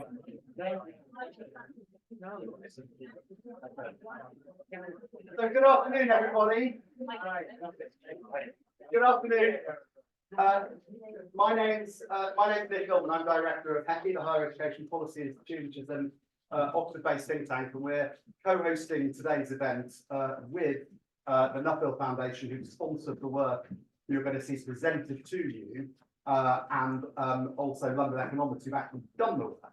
So good afternoon, everybody. Good afternoon. My name's Nuffield, and I'm director of HEPI, the Higher Education Policy Institute, which is an Oxford-based think tank, and we're co-hosting today's event with the Nuffield Foundation, who sponsored the work you're going to see presented to you, and also London Economics, who've actually done the work.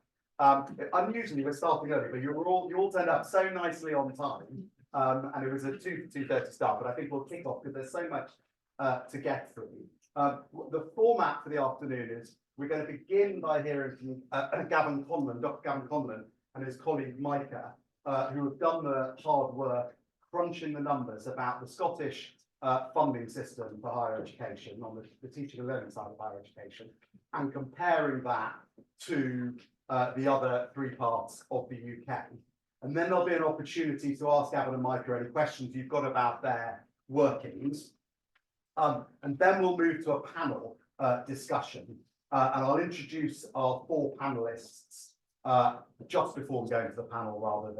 Unusually, we're starting early, but you all turned up so nicely on time, and it was a 2:30 start. But I think we'll kick off because there's so much to get through. The format for the afternoon is we're going to begin by hearing from Dr. Gavin Conlon, and his colleague Micah, who have done the hard work crunching the numbers about the Scottish funding system for higher education on the teaching and learning side of higher education, and comparing that to the other three parts of the UK. And then there'll be an opportunity to ask Gavin and Micah any questions you've got about their workings. And then we'll move to a panel discussion. And I'll introduce our four panelists just before we go into the panel rather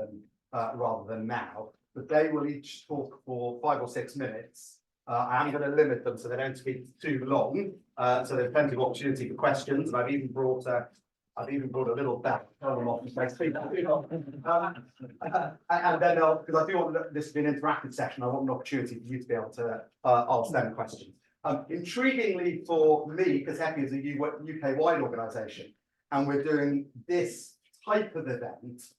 than now. But they will each talk for 5 or 6 minutes. I am going to limit them so they don't speak too long. So there's plenty of opportunity for questions. And I've even brought a little bell. And then because I do want this to be an interactive session, I want an opportunity for you to be able to ask them questions. Intriguingly for me, because HEPI is a UK-wide organisation, and we're doing this type of event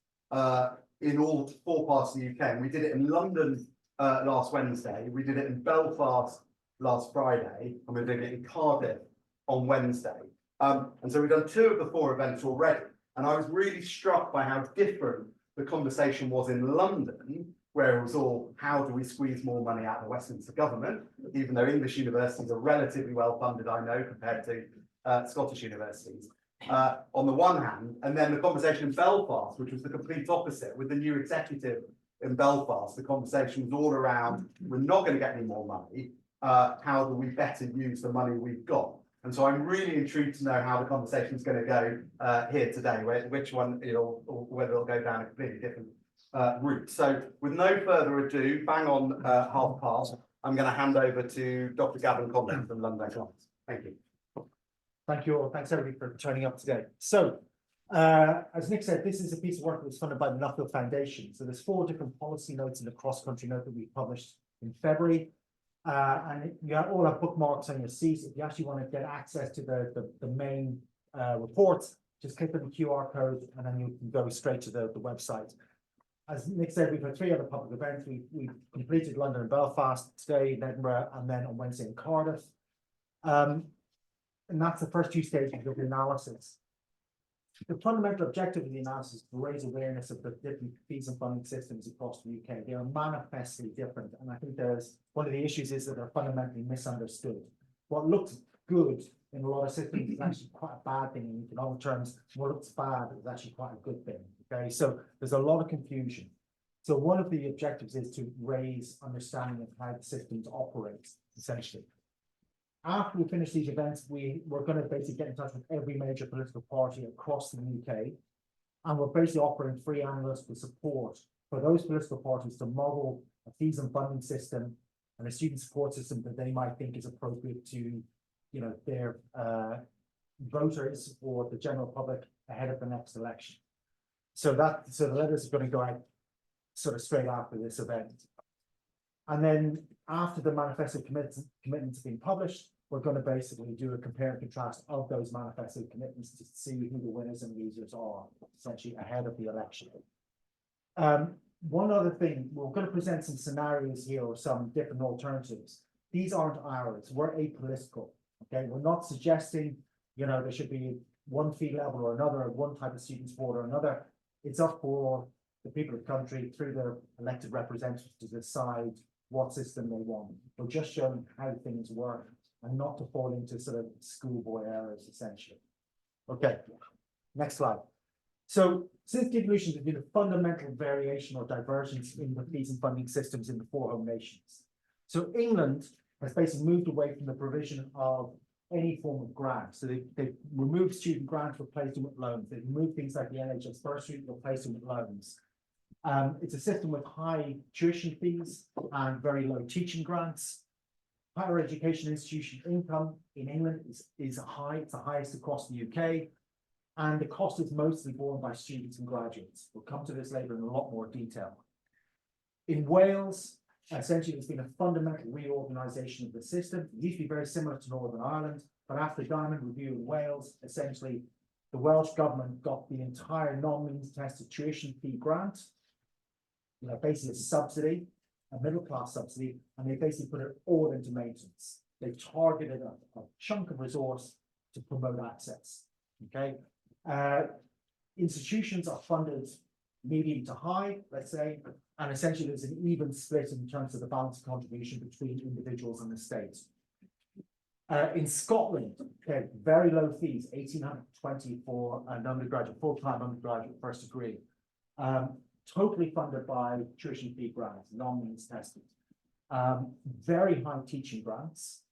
in all 4 parts of the UK. And we did it in London last Wednesday, we did it in Belfast last Friday, and we're doing it in Cardiff on Wednesday. And so we've done 2 of the 4 events already. And I was really struck by how different the conversation was in London, where it was all, how do we squeeze more money out of the Westminster government, even though English universities are relatively well funded, I know, compared to Scottish universities, on the one hand. And then the conversation in Belfast, which was the complete opposite, with the new executive in Belfast, the conversation was all around, we're not going to get any more money, how do we better use the money we've got? And so I'm really intrigued to know how the conversation is going to go here today, which one, or whether it'll go down a completely different route. So with no further ado, bang on 1:30, I'm going to hand over to Dr. Gavin Conlon from London Economics. Thank you. Thank you all. Thanks everybody for turning up today. So, as Nick said, this is a piece of work that was funded by the Nuffield Foundation. So there's 4 different policy notes in the cross-country note that we published in February. And you all have bookmarks on your seats. If you actually want to get access to the main reports, just click on the QR code and then you can go straight to the website. As Nick said, we've had 3 other public events. We completed London and Belfast today in Edinburgh, and then on Wednesday in Cardiff. And that's the first 2 stages of the analysis. The fundamental objective of the analysis is to raise awareness of the different fees and funding systems across the UK. They are manifestly different, and I think there's one of the issues is that they're fundamentally misunderstood. What looks good in a lot of systems is actually quite a bad thing in economic terms. What looks bad is actually quite a good thing. Okay, so there's a lot of confusion. So one of the objectives is to raise understanding of how the systems operate, essentially. After we finish these events, we're going to basically get in touch with every major political party across the UK, and we're basically offering free analytical support for those political parties to model a fees and funding system and a student support system that they might think is appropriate to, their voters or the general public ahead of the next election. So the letters are going to go out sort of straight after this event. And then after the manifesto commitments have been published, we're going to basically do a compare and contrast of those manifesto commitments to see who the winners and losers are, essentially ahead of the election. One other thing, we're going to present some scenarios here or some different alternatives. These aren't ours. We're apolitical. Okay, we're not suggesting, there should be one fee level or another, one type of student support or another. It's up for the people of the country through their elected representatives to decide what system they want. We're just showing how things work and not to fall into sort of schoolboy errors, essentially. Okay, next slide. So since devolution, there's been a fundamental variation or divergence in the fees and funding systems in the 4 home nations. So England has basically moved away from the provision of any form of grant. So they removed student grants, replaced them with loans. They removed things like the NHS bursary, replaced them with loans. It's a system with high tuition fees and very low teaching grants. Higher education institution income in England is high, it's the highest across the UK. And the cost is mostly borne by students and graduates. We'll come to this later in a lot more detail. In Wales, essentially, there's been a fundamental reorganisation of the system. It used to be very similar to Northern Ireland, but after the Diamond Review in Wales, essentially, the Welsh government got the entire non-means tested tuition fee grant, basically a subsidy, a middle-class subsidy, and they basically put it all into maintenance. They targeted a chunk of resource to promote access, okay? Institutions are funded medium to high, let's say, and essentially there's an even split in terms of the balance of contribution between individuals and the state. In Scotland, okay, very low fees, 1,820 for an undergraduate, full-time undergraduate first degree, totally funded by tuition fee grants, non-means tested. Very high teaching grants,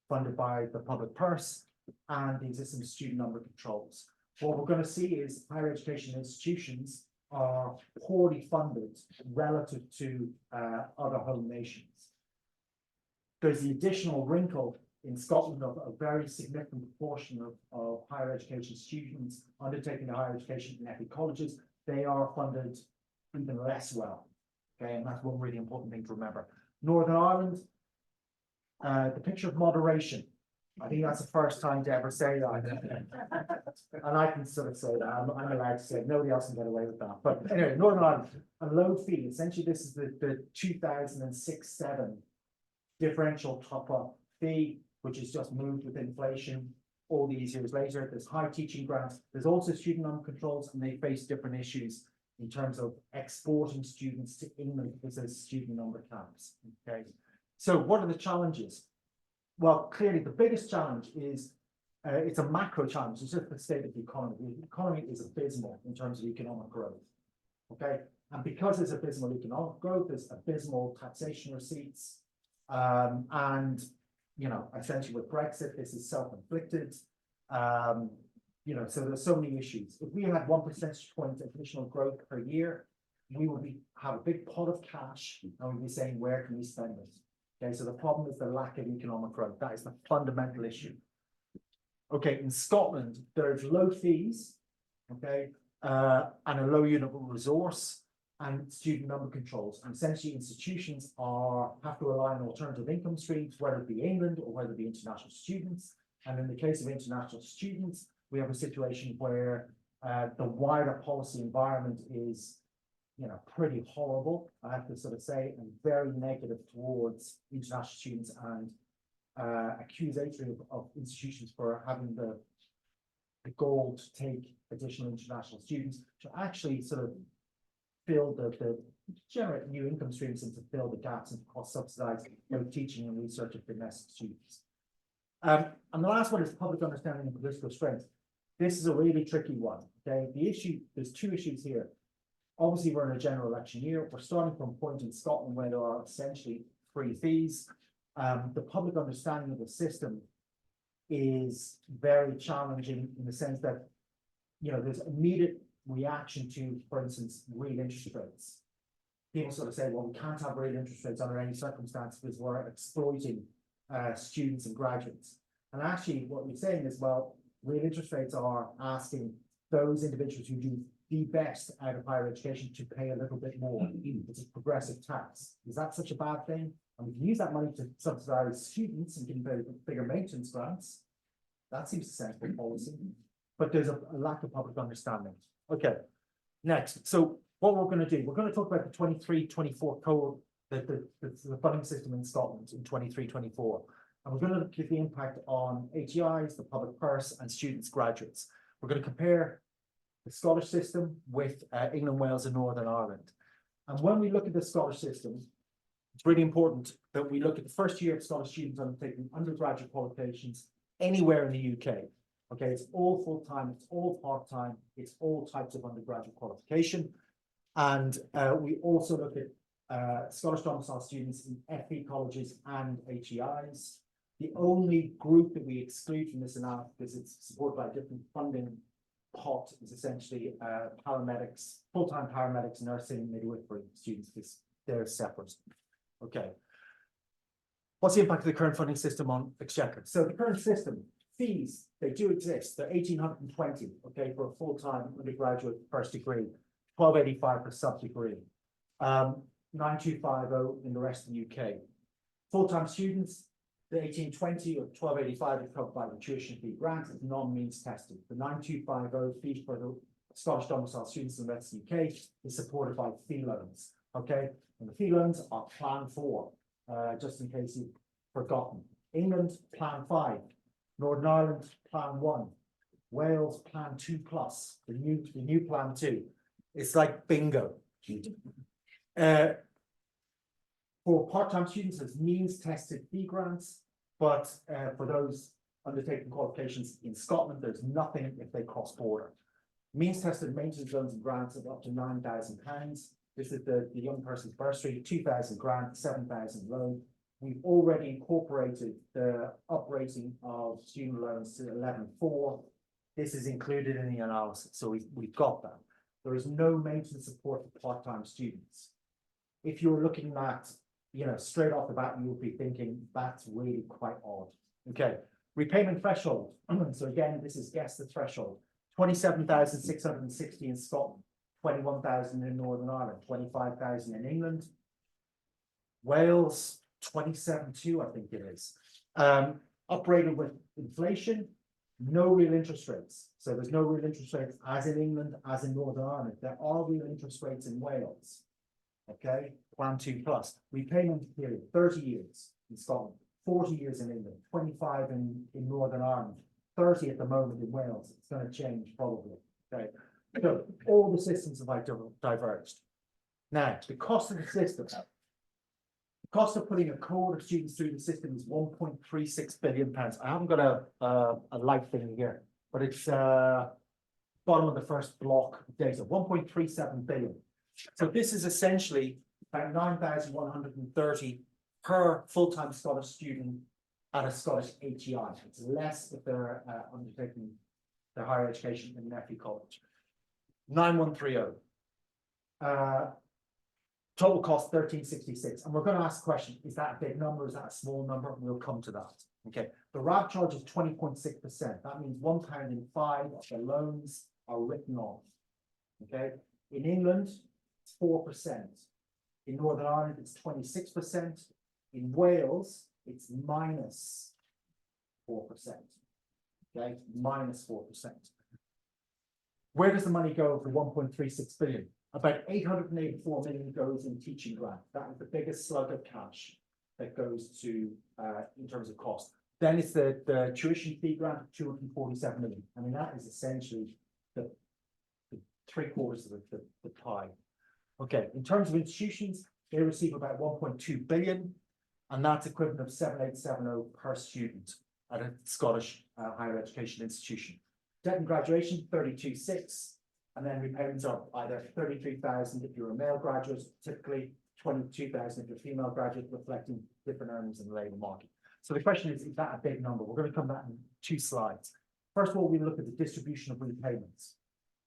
funded by the public purse and the existing student number controls. What we're going to see is higher education institutions are poorly funded relative to other home nations. There's the additional wrinkle in Scotland of a very significant proportion of higher education students undertaking their higher education in HEPI colleges. They are funded even less well, okay, and that's one really important thing to remember. Northern Ireland, the picture of moderation. I think that's the first time to ever say that. And I can sort of say that. I'm allowed to say it. Nobody else can get away with that. But anyway, Northern Ireland, a low fee. Essentially, this is the 2006-7 differential top-up fee, which is just moved with inflation all these years later. There's high teaching grants. There's also student number controls, and they face different issues in terms of exporting students to England because there's student number caps. Okay, so what are the challenges? Well, clearly the biggest challenge is it's a macro challenge. It's just the state of the economy. The economy is abysmal in terms of economic growth. Okay, and because there's abysmal economic growth, there's abysmal taxation receipts, and essentially with Brexit, this is self-inflicted. So there's so many issues. If we had 1 percentage point additional growth per year, we would have a big pot of cash, and we'd be saying, where can we spend it? Okay, so the problem is the lack of economic growth. That is the fundamental issue. Okay, in Scotland, there's low fees, okay, and a low unit resource and student number controls. And essentially, institutions have to rely on alternative income streams, whether it be England or whether it be international students. And in the case of international students, we have a situation where the wider policy environment is pretty horrible, I have to sort of say, and very negative towards international students and accusatory of institutions for having the goal to take additional international students to actually sort of fill generate new income streams and to fill the gaps and to cost subsidize teaching and research of domestic students. And the last one is public understanding and political strength. This is a really tricky one. Okay, there's two issues here. Obviously, we're in a general election year. We're starting from a point in Scotland where there are essentially free fees. The public understanding of the system is very challenging in the sense that, there's immediate reaction to, for instance, real interest rates. People sort of say, well, we can't have real interest rates under any circumstance because we're exploiting students and graduates. And actually, what we're saying is, well, real interest rates are asking those individuals who do the best out of higher education to pay a little bit more. It's a progressive tax. Is that such a bad thing? And we can use that money to subsidize students and give them bigger maintenance grants. That seems a sensible policy. But there's a lack of public understanding. Okay, next. So what we're going to do, we're going to talk about the 23-24 code, the funding system in Scotland in 23-24. And we're going to look at the impact on HEIs, the public purse, and students, graduates. We're going to compare the Scottish system with England, Wales, and Northern Ireland. And when we look at the Scottish system, it's really important that we look at the first year of Scottish students undertaking undergraduate qualifications anywhere in the UK. Okay, it's all full-time, it's all part-time, it's all types of undergraduate qualification. And we also look at Scottish domicile students in FE colleges and HEIs. The only group that we exclude from this analysis, because it's supported by a different funding pot, is essentially paramedics, full-time paramedics, nursing, midwifery students, because they're separate. Okay. What's the impact of the current funding system on Exchequer? So the current system, fees, they do exist. They're 1,820, okay, for a full-time undergraduate first degree, 1,285 for sub-degree, 9,250 in the rest of the UK. Full-time students, the 1,820 or 1,285 is covered by the tuition fee grant. It's non-means tested. The 9,250 fee for the Scottish domicile students in the rest of the UK is supported by fee loans, okay? And the fee loans are Plan 4. Just in case you've forgotten. England, Plan 5. Northern Ireland, Plan 1. Wales, Plan 2 plus. The new Plan 2. It's like bingo. For part-time students, there's means-tested fee grants, but for those undertaking qualifications in Scotland, there's nothing if they cross-border. Means-tested maintenance loans and grants of up to £9,000. This is the young person's bursary, 2,000 grant, 7,000 loan. We've already incorporated the uprating of student loans to 11.4. This is included in the analysis, so we've got that. There is no maintenance support for part-time students. If you're looking at, straight off the bat, you would be thinking that's really quite odd. Okay, repayment threshold. So again, this is guess the threshold. 27,660 in Scotland. 21,000 in Northern Ireland, 25,000 in England, Wales, 27.2, I think it is. Uprated with inflation, no real interest rates. So there's no real interest rates as in England, as in Northern Ireland. There are real interest rates in Wales. Okay, Plan 2 plus. Repayment period, 30 years in Scotland, 40 years in England, 25 in Northern Ireland, 30 at the moment in Wales. It's going to change probably. Okay. So all the systems have diverged. Now, the cost of the system, the cost of putting a cohort of students through the system is £1.36 billion. I haven't got a light thing here, but it's bottom of the first block of data, 1.37 billion. So this is essentially about 9,130 per full-time Scottish student at a Scottish HEI. It's less if they're undertaking their higher education in an FE college. 9130. Total cost 1366. And we're going to ask the question, is that a big number? Is that a small number? We'll come to that. Okay. The RAB charge is 20.6%. That means £1 in 5 of the loans are written off. Okay. In England, it's 4%. In Northern Ireland, it's 26%. In Wales, it's minus 4%. Okay, minus 4%. Where does the money go for 1.36 billion? About 884 million goes in teaching grant. That is the biggest slug of cash that goes to in terms of cost. Then it's the tuition fee grant, 247 million. I mean, that is essentially the 3/4 of the pie. Okay, in terms of institutions, they receive about 1.2 billion, and that's equivalent of 7,870 per student at a Scottish higher education institution. Debt and graduation, 32,600, and then repayments are either 33,000 if you're a male graduate, typically 22,000 if you're a female graduate, reflecting different earnings in the labour market. So the question is that a big number? We're going to come back in 2 slides. First of all, we look at the distribution of repayments.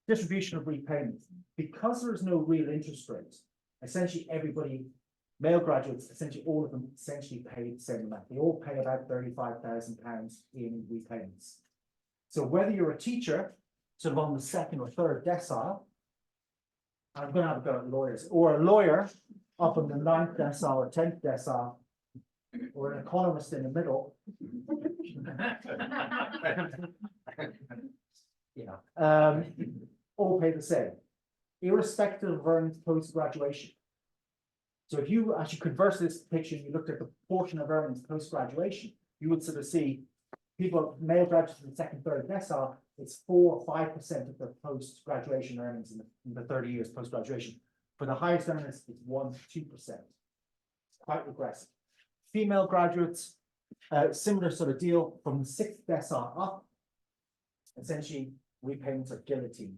Distribution of repayments. Because there is no real interest rate, essentially everybody, male graduates, essentially all of them essentially pay the same amount. They all pay about £35,000 in repayments. So whether you're a teacher, sort of on the 2nd or 3rd decile, I'm going to have a go at lawyers, or a lawyer up in the 9th decile or 10th decile, or an economist in the middle, all pay the same, irrespective of earnings post-graduation. So if you actually converse this picture and you looked at the proportion of earnings post-graduation, you would sort of see people, male graduates in the 2nd, 3rd decile, it's 4 or 5% of their post-graduation earnings in the 30 years post-graduation. For the highest earners, it's 1 to 2%. It's quite regressive. Female graduates, similar sort of deal from the 6th decile up. Essentially, repayments are guillotine.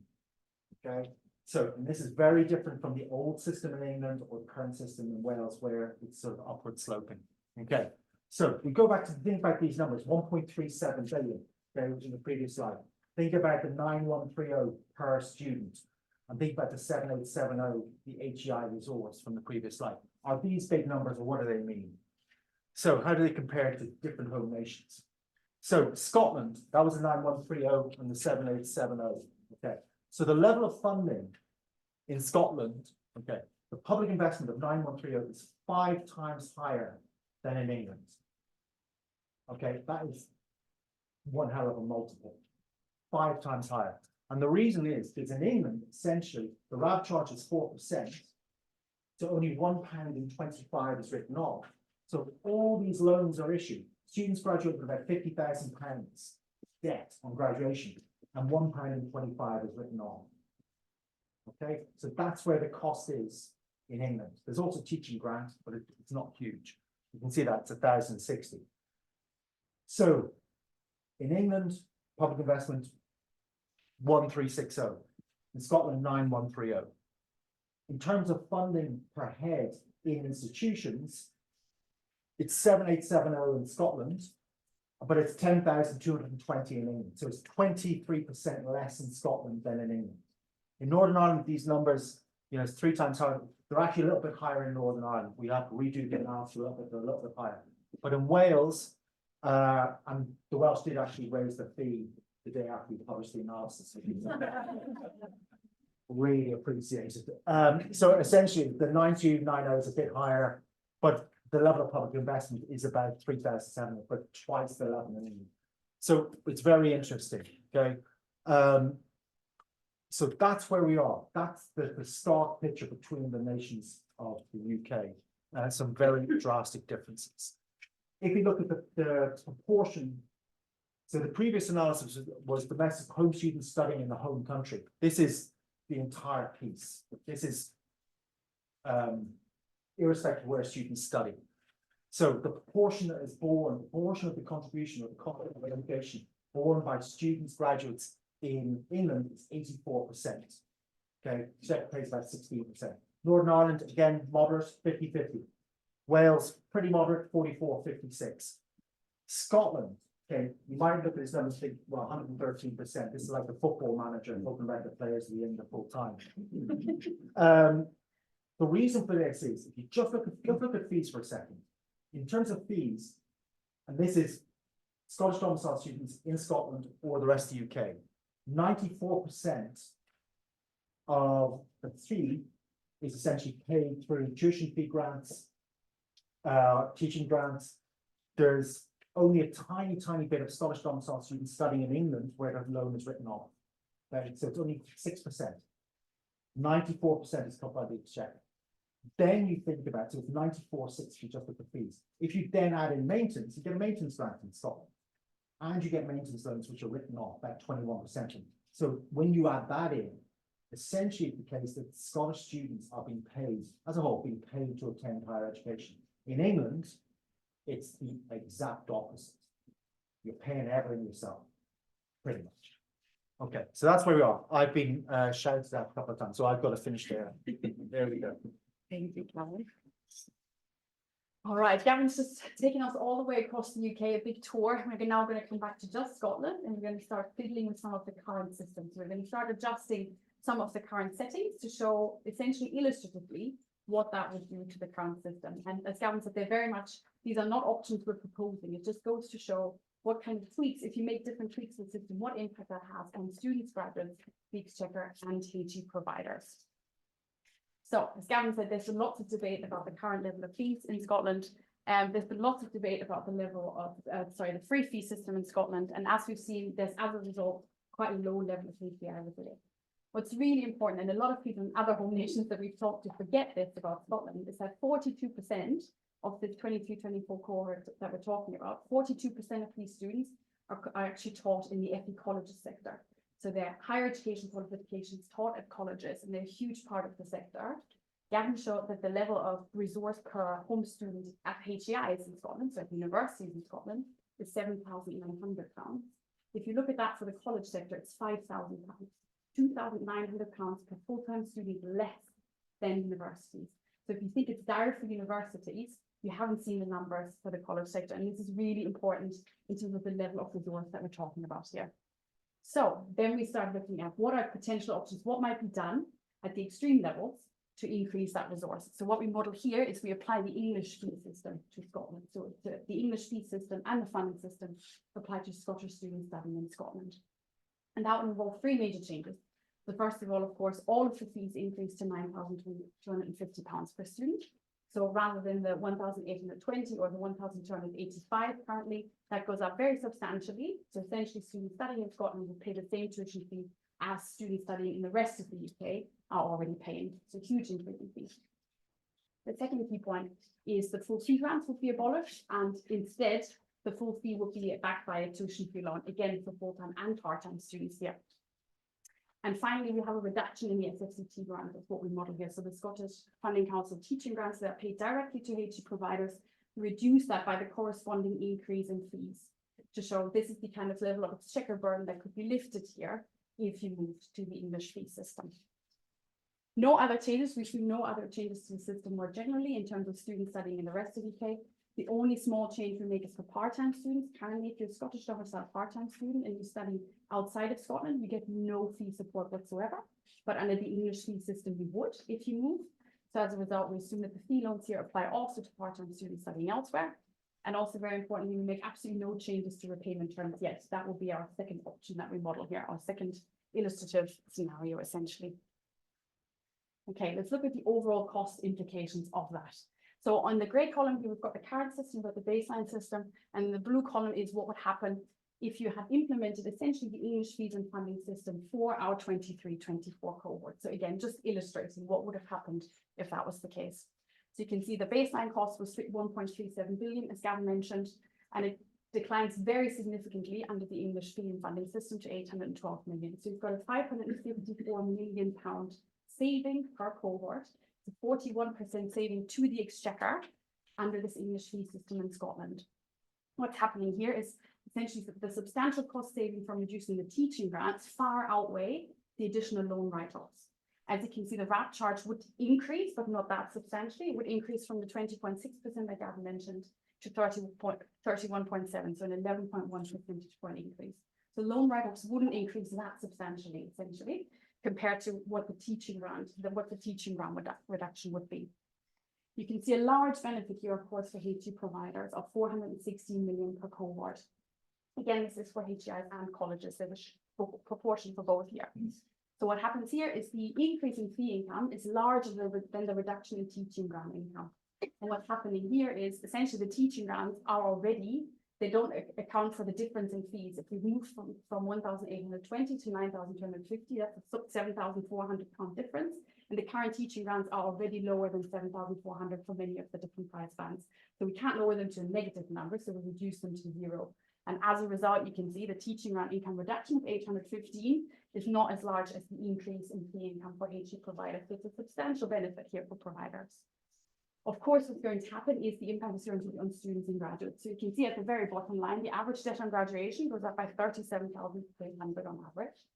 Okay, so and this is very different from the old system in England or the current system in Wales, where it's sort of upward sloping. Okay, So we go back to think about these numbers, 1.37 billion, okay, which in the previous slide. Think about the 9130 per student, and think about the 7870, the HEI resource from the previous slide. Are these big numbers, or what do they mean? So how do they compare to different home nations? So Scotland, that was the 9130 and the 7870. Okay, so the level of funding in Scotland, okay, the public investment of 9130 is 5 times higher than in England. Okay, that is one hell of a multiple, 5 times higher. And the reason is because in England, essentially, the RAB charge is 4%, so only £1.25 is written off. So all these loans are issued. Students graduate with about £50,000 debt on graduation, and £1.25 is written off. Okay, so that's where the cost is in England. There's also teaching grant, but it's not huge. You can see that it's 1,060. So in England, public investment 1360. In Scotland, 9130. In terms of funding per head in institutions, it's 7870 in Scotland, but it's 10,220 in England. So it's 23% less in Scotland than in England. In Northern Ireland, these numbers, you know, it's 3 times higher. They're actually a little bit higher in Northern Ireland. We have to redo the analysis a little bit higher. But in Wales, and the Welsh did actually raise the fee the day after we published the analysis. Really appreciated. So essentially, the 9290 is a bit higher, but the level of public investment is about 3,700, but twice the level in England. So it's very interesting. Okay. So that's where we are. That's the stark picture between the nations of the UK. Some very drastic differences. If you look at the proportion, so the previous analysis was domestic home students studying in the home country. This is the entire piece. This is irrespective of where students study. So the proportion that is borne, the portion of the contribution of the cost of education borne by students, graduates in England is 84%. Okay, Czech pays about 16%. Northern Ireland, again, moderate, 50-50. Wales, pretty moderate, 44-56. Scotland, okay, you might look at this number and think, well, 113%. This is like the football manager talking about the players at the end of full time. The reason for this is, if you just look at fees for a second, in terms of fees, and this is Scottish domiciled students in Scotland or the rest of the UK, 94% of the fee is essentially paid through tuition fee grants, teaching grants. There's only a tiny bit of Scottish domiciled students studying in England where the loan is written off. So it's only 6%. 94% is covered by the Exchequer. Then you think about, so it's 94.60 just with the fees. If you then add in maintenance, you get a maintenance grant in Scotland. And you get maintenance loans which are written off about 21%. So when you add that in, essentially it's the case that Scottish students are being paid, as a whole, being paid to attend higher education. In England, it's the exact opposite. You're paying everything yourself, pretty much. Okay, so that's where we are. I've been shouted at a couple of times, so I've got to finish there. There we go. Thank you, Gavin. All right, Gavin's just taking us all the way across the UK, a big tour. We're now going to come back to just Scotland, and we're going to start fiddling with some of the current systems. We're going to start adjusting some of the current settings to show essentially illustratively what that would do to the current system. And as Gavin said, they're very much, these are not options we're proposing. It just goes to show what kind of tweaks, if you make different tweaks to the system, what impact that has on students, graduates, the Exchequer, and HE providers. So, as Gavin said, there's been lots of debate about the current level of fees in Scotland. There's been lots of debate about the level of, the free fee system in Scotland. And as we've seen, there's, as a result, quite a low level of HEPI resilience. What's really important, and a lot of people in other home nations that we've talked to forget this about Scotland, is that 42% of the 23-24 cohort that we're talking about, 42% of these students are actually taught in the HEPI colleges sector. So they're higher education qualifications taught at colleges, and they're a huge part of the sector. Gavin showed that the level of resource per home student at HEIs in Scotland, so at universities in Scotland, is £7,900. If you look at that for the college sector, it's £5,000, £2,900 per full-time student less than universities. So if you think it's dire for universities, you haven't seen the numbers for the college sector. And this is really important in terms of the level of resource that we're talking about here. So then we start looking at what are potential options, what might be done at the extreme levels to increase that resource. So what we model here is we apply the English fee system to Scotland. So the English fee system and the funding system apply to Scottish students studying in Scotland. And that would involve three major changes. The first of all, course, all of the fees increase to £9,250 per student. So rather than the 1,820 or the 1,285 currently, that goes up very substantially. So essentially students studying in Scotland will pay the same tuition fee as students studying in the rest of the UK are already paying. So huge increase in fees. The second key point is the full fee grants would be abolished, and instead the full fee will be backed by a tuition fee loan, again for full-time and part-time students here. And finally, we have a reduction in the SFCT grant. That's what we model here. So the Scottish Funding Council teaching grants that are paid directly to HE providers, reduce that by the corresponding increase in fees to show this is the kind of level of exchequer burden that could be lifted here if you moved to the English fee system. No other changes. We see no other changes to the system more generally in terms of students studying in the rest of the UK. The only small change we make is for part-time students. Currently, if you're a Scottish domiciled part-time student and you study outside of Scotland, you get no fee support whatsoever. But under the English fee system, you would if you move. So as a result, we assume that the fee loans here apply also to part-time students studying elsewhere. And also very importantly, we make absolutely no changes to repayment terms yet. That will be our second option that we model here, our second illustrative scenario, essentially. Okay, let's look at the overall cost implications of that. So on the grey column here, we've got the current system, we've got the baseline system, and the blue column is what would happen if you had implemented essentially the English fees and funding system for our 23-24 cohort. So again, just illustrating what would have happened if that was the case. So you can see the baseline cost was 1.37 billion, as Gavin mentioned, and it declines very significantly under the English fee and funding system to 812 million. So you've got a £554 million saving per cohort. 41% saving to the Exchequer under this English fee system in Scotland. What's happening here is essentially the substantial cost saving from reducing the teaching grants far outweigh the additional loan write-offs. As you can see, the VAT charge would increase, but not that substantially. It would increase from the 20.6% that Gavin mentioned to 31.7, so an 11.1 percentage point increase. So loan write-offs wouldn't increase that substantially, essentially, compared to what the teaching grant reduction would be. You can see a large benefit here, of course, for HE providers of 416 million per cohort. Again, this is for HEIs and colleges. There's a proportion for both here. So what happens here is the increase in fee income is larger than the reduction in teaching grant income. And what's happening here is essentially the teaching grants are already, they don't account for the difference in fees. If we move from 1,820 to 9,250, that's a £7,400 difference. And the current teaching grants are already lower than 7,400 for many of the different price bands. So we can't lower them to a negative number, so we reduce them to zero. And as a result, you can see the teaching grant income reduction of 815 is not as large as the increase in fee income for HE providers. So it's a substantial benefit here for providers. Of course, what's going to happen is the impact is going to be on students and graduates. So you can see at the very bottom line, the average debt on graduation goes up by 37,300 on average.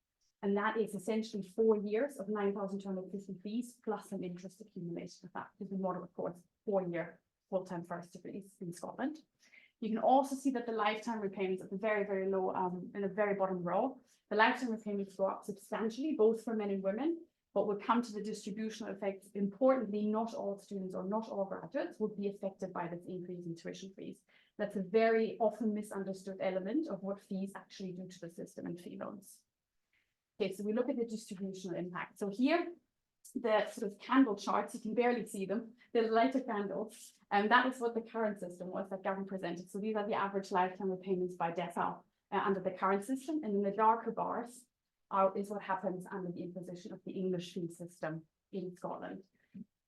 And that is essentially 4 years of 9,250 fees plus some interest accumulation of that, because we model, of course, 4-year full-time first degrees in Scotland. You can also see that the lifetime repayments at the very, very low, in the very bottom row, the lifetime repayments go up substantially, both for men and women. But we'll come to the distributional effects. Importantly, not all students or not all graduates would be affected by this increase in tuition fees. That's a very often misunderstood element of what fees actually do to the system and fee loans. Okay, so we look at the distributional impact. So here, the sort of candle charts, you can barely see them. They're lighter candles, and that is what the current system was that Gavin presented. So these are the average lifetime repayments by decile under the current system, and then the darker bars is what happens under the imposition of the English fee system in Scotland.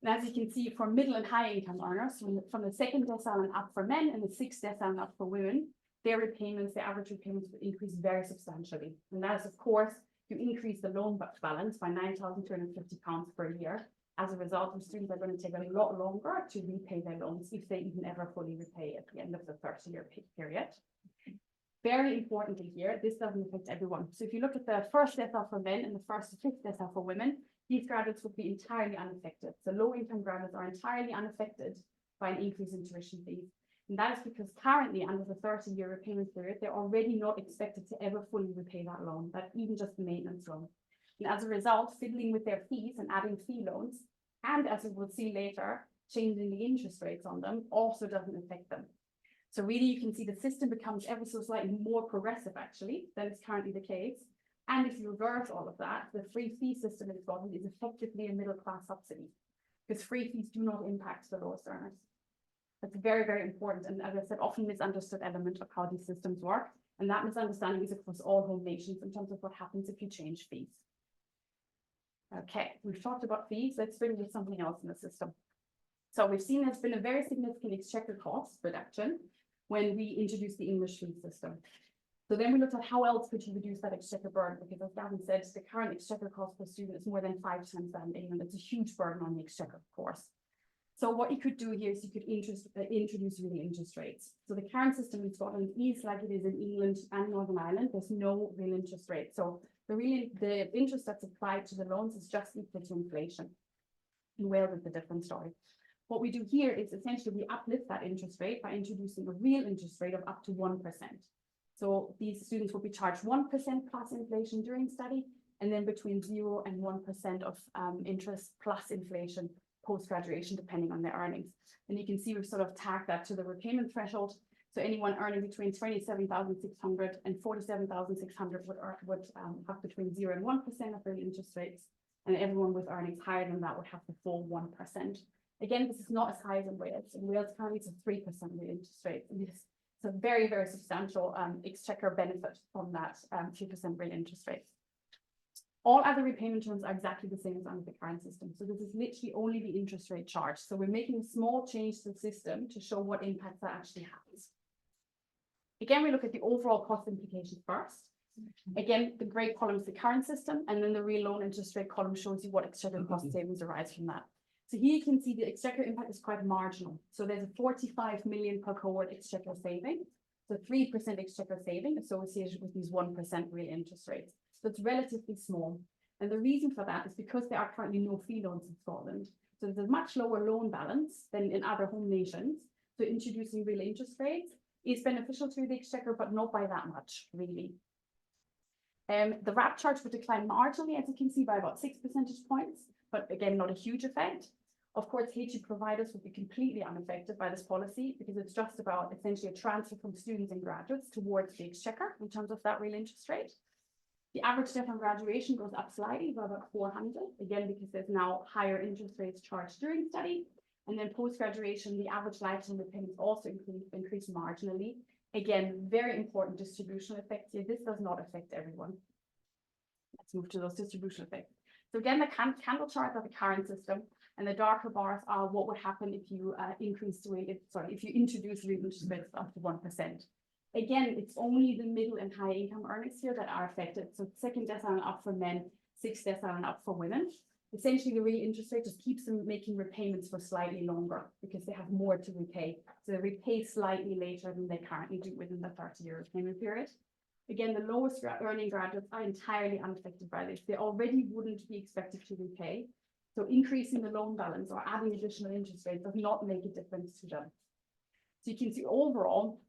And as you can see, for middle and high income earners, from the second decile and up for men and the sixth decile and up for women, their repayments, their average repayments will increase very substantially. And that is, of course, you increase the loan balance by £9,250 per year. As a result, the students are going to take a lot longer to repay their loans if they even ever fully repay at the end of the 30-year period. Very importantly here, this doesn't affect everyone. So if you look at the first decile for men and the first to fifth decile for women, these graduates would be entirely unaffected. So low-income graduates are entirely unaffected by an increase in tuition fees. And that is because currently, under the 30-year repayment period, they're already not expected to ever fully repay that loan, that even just the maintenance loan. And as a result, fiddling with their fees and adding fee loans, and as we will see later, changing the interest rates on them also doesn't affect them. So really, you can see the system becomes ever so slightly more progressive, actually, than is currently the case. And if you reverse all of that, the free fee system in Scotland is effectively a middle-class subsidy, because free fees do not impact the lowest earners. That's very, very important, and as I said, often misunderstood element of how these systems work. And that misunderstanding is across all home nations in terms of what happens if you change fees. Okay, we've talked about fees. Let's bring with something else in the system. So we've seen there's been a very significant exchequer cost reduction when we introduced the English fee system. So then we looked at how else could you reduce that exchequer burden, because as Gavin said, the current exchequer cost per student is more than 5 times that in England. It's a huge burden on the exchequer, of course. So what you could do here is you could introduce real interest rates. So the current system in Scotland is like it is in England and Northern Ireland. There's no real interest rate. So the interest that's applied to the loans is just equal to inflation. In Wales, it's a different story. What we do here is essentially we uplift that interest rate by introducing a real interest rate of up to 1%. So these students will be charged 1% plus inflation during study, and then between 0 and 1% of interest plus inflation post-graduation, depending on their earnings. And you can see we've sort of tagged that to the repayment threshold. So anyone earning between 27,600 and 47,600 would have between 0 and 1% of real interest rates, and everyone with earnings higher than that would have the full 1%. Again, this is not as high as in Wales. In Wales, currently it's a 3% real interest rate. And it's a very, very substantial exchequer benefit from that 2% real interest rate. All other repayment terms are exactly the same as under the current system. So this is literally only the interest rate charge. So we're making a small change to the system to show what impact that actually has. Again, we look at the overall cost implications first. Again, the grey column is the current system, and then the real loan interest rate column shows you what exchequer cost savings arise from that. So here you can see the exchequer impact is quite marginal. So there's a 45 million per cohort exchequer saving. So 3% exchequer saving associated with these 1% real interest rates. So it's relatively small. And the reason for that is because there are currently no fee loans in Scotland. So there's a much lower loan balance than in other home nations. So introducing real interest rates is beneficial to the exchequer, but not by that much, really. The RAP charge would decline marginally, as you can see, by about 6 percentage points, but again, not a huge effect. Of course, HEPI providers would be completely unaffected by this policy because it's just about essentially a transfer from students and graduates towards the exchequer in terms of that real interest rate. The average debt on graduation goes up slightly by about 400, again, because there's now higher interest rates charged during study. And then post-graduation, the average lifetime repayments also increase marginally. Again, very important distributional effects here. This does not affect everyone. Let's move to those distributional effects. So again, the candle charts are the current system, and the darker bars are what would happen if you if you introduce real interest rates up to 1%. Again, it's only the middle and high income earners here that are affected. So second decile and up for men, sixth decile and up for women. Essentially, the real interest rate just keeps them making repayments for slightly longer because they have more to repay. So they repay slightly later than they currently do within the 30-year repayment period. Again, the lowest earning graduates are entirely unaffected by this. They already wouldn't be expected to repay. So increasing the loan balance or adding additional interest rates does not make a difference to them. So you can see overall,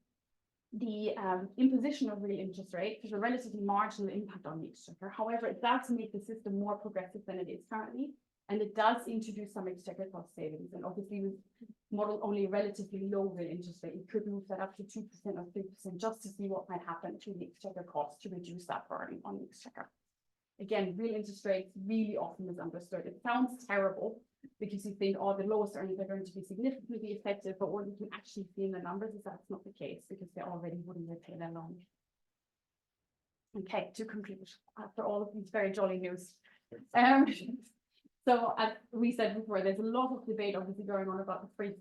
the imposition of real interest rate has a relatively marginal impact on the exchequer. However, it does make the system more progressive than it is currently, and it does introduce some exchequer cost savings. And obviously, we model only a relatively low real interest rate. You could move that up to 2% or 3% just to see what might happen to the exchequer cost to reduce that burden on the exchequer. Again, real interest rates really often misunderstood. It sounds terrible because you think, oh, the lowest earnings are going to be significantly affected, but what you can actually see in the numbers is that's not the case because they already wouldn't repay their loan. Okay, to conclude, after all of these very jolly news. So as we said before, there's a lot of debate obviously going on about the free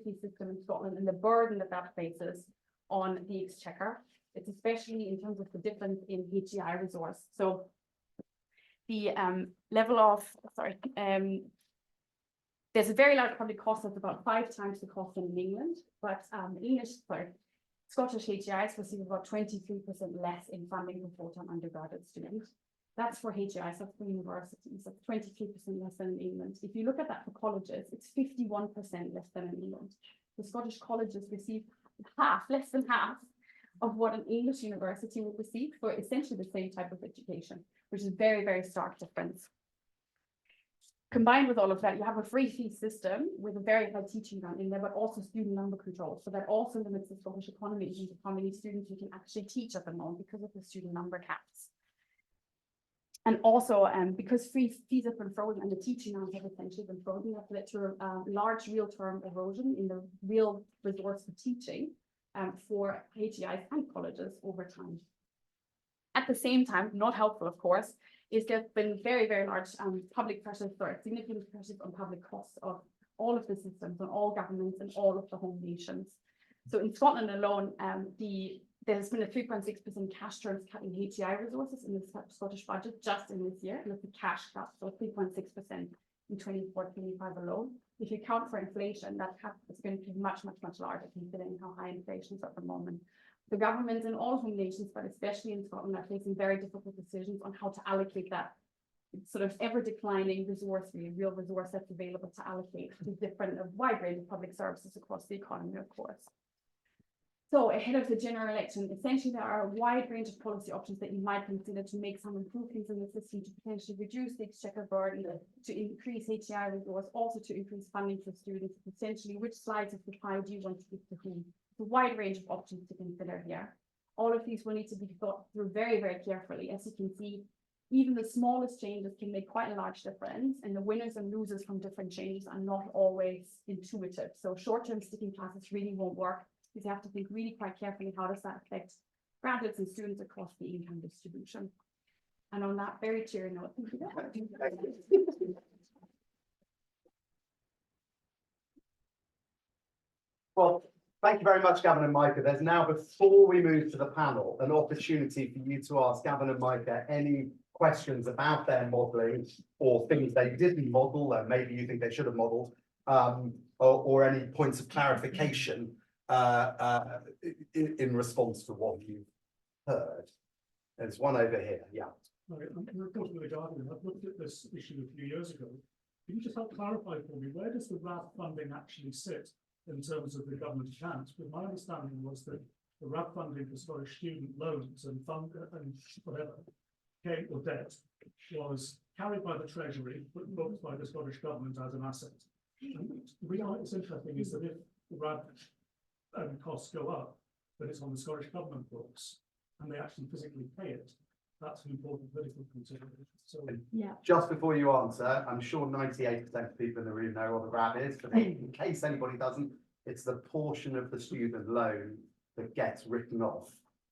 fee system in Scotland and the burden that that places on the exchequer. It's especially in terms of the difference in HEI resource. So the level of, there's a very large public cost that's about 5 times the cost in England, but Scottish HEIs receive about 23% less in funding for full-time undergraduate students. That's for HEIs, that's for universities, that's 23% less than in England. If you look at that for colleges, it's 51% less than in England. The Scottish colleges receive less than half of what an English university would receive for essentially the same type of education, which is a very, very stark difference. Combined with all of that, you have a free fee system with a very high teaching grant in there, but also student number control. So that also limits the Scottish economy in terms of how many students you can actually teach at the moment because of the student number caps. And also, because free fees have been frozen and the teaching grants have essentially been frozen, that led to a large real-term erosion in the real resource for teaching for HEIs and colleges over time. At the same time, not helpful, of course, is there's been very, very large public pressures, significant pressures on public costs of all of the systems, on all governments and all of the home nations. So in Scotland alone, there's been a 3.6% cash terms cut in HEI resources in the Scottish budget just in this year, and it's a cash cut, so 3.6% in 24-25 alone. If you count for inflation, that cut is going to be much, much, much larger considering how high inflation is at the moment. The governments in all home nations, but especially in Scotland, are facing very difficult decisions on how to allocate that sort of ever declining resource, real resource that's available to allocate to different, a wide range of public services across the economy, of course. So ahead of the general election, essentially there are a wide range of policy options that you might consider to make some improvements in the system to potentially reduce the Exchequer burden, to increase HEI resource, also to increase funding for students. Essentially, which slides of the pie do you want to give to whom? It's a wide range of options to consider here. All of these will need to be thought through very, very carefully. As you can see, even the smallest changes can make quite a large difference, and the winners and losers from different changes are not always intuitive. So short-term sticking classes really won't work, because you have to think really quite carefully, how does that affect graduates and students across the income distribution? And on that very cheery note, Well, thank you very much, Gavin and Micah. There's now, before we move to the panel, an opportunity for you to ask Gavin and Micah any questions about their modelling or things they didn't model that maybe you think they should have modelled, or any points of clarification in response to what you've heard. There's one over here, yeah. I've looked at this issue a few years ago. Can you just help clarify for me, where does the RAB funding actually sit in terms of the government accounts? But my understanding was that the RAB funding for Scottish student loans and whatever, or debt, was carried by the Treasury, but booked by the Scottish government as an asset. And the reason why it's interesting is that if the RAB costs go up, but it's on the Scottish government books, and they actually physically pay it, that's an important political consideration. So, yeah, Just before you answer, I'm sure 98% of people in the room know what the RAB is, but in case anybody doesn't, it's the portion of the student loan that gets written off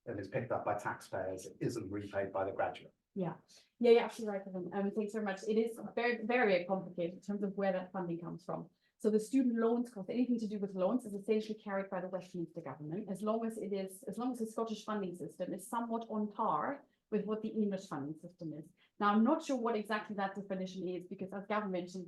and is picked up by taxpayers. It isn't repaid by the graduate. yeah, you're absolutely right, Kevin. Thanks very much. It is very, very complicated in terms of where that funding comes from. So the student loans cost, anything to do with loans, is essentially carried by the Westminster government, as long as the Scottish funding system is somewhat on par with what the English funding system is. Now, I'm not sure what exactly that definition is, because as Gavin mentioned,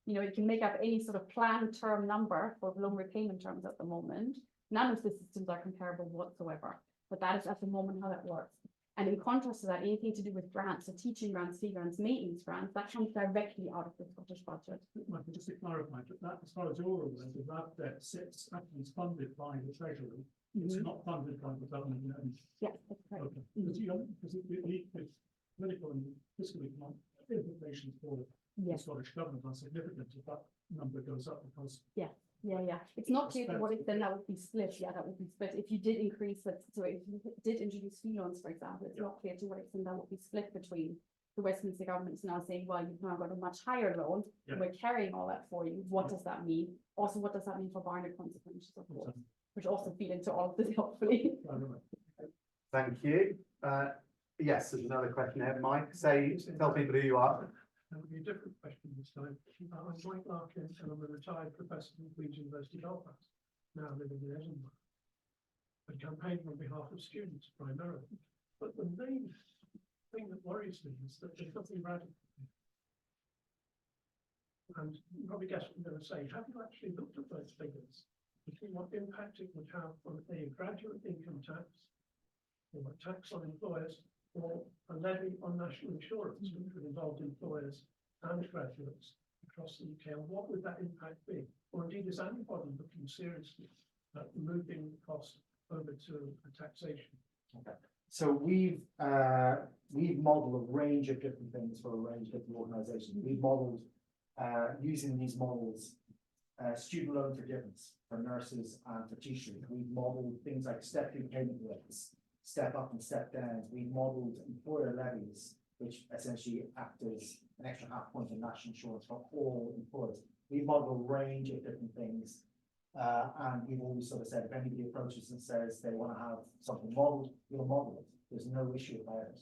you can make up any sort of planned term number for loan repayment terms at the moment. None of the systems are comparable whatsoever, but that is at the moment how that works. And in contrast to that, anything to do with grants, so teaching grants, fee grants, maintenance grants, that comes directly out of the Scottish budget. just to clarify, that as far as you're aware, the RAB debt sits actually funded by the Treasury. It's not funded by the government. Yeah, that's correct. Okay. Because the political and fiscal economic implications for the Scottish government are significant if that number goes up, because yeah. It's not clear to what extent that would be split. Yeah, that would be split. If you did increase it, so if you did introduce fee loans, for example, it's not clear to what extent that would be split between the Westminster government is now saying, well, you've now got a much higher loan, and we're carrying all that for you. What does that mean? Also, what does that mean for Barnett consequences, of course, which also feed into all of this, hopefully. Thank you. Yes, there's another question here, Mike. Tell people who you are. That would be a different question this time. I'm Mike Larkin, and I'm a retired professor from Queen's University, Belfast, now living in Edinburgh. I campaign on behalf of students primarily. But the main thing that worries me is that there's nothing radical. And you probably guess what I'm going to say. Have you actually looked at those figures between what impact it would have on a graduate income tax, or a tax on employers, or a levy on national insurance, which would involve employers and graduates across the UK, and what would that impact be? Or indeed, is anybody looking seriously at moving the cost over to a taxation? So we've modelled a range of different things for a range of different organisations. We've modelled, using these models, student loan forgiveness for nurses and for teachers. We've modelled things like step-through payment rates, step up and step down. We've modelled employer levies, which essentially act as an extra half point in national insurance for all employers. We've modelled a range of different things. And we've always sort of said, if anybody approaches and says they want to have something modelled, we'll model it. There's no issue about it.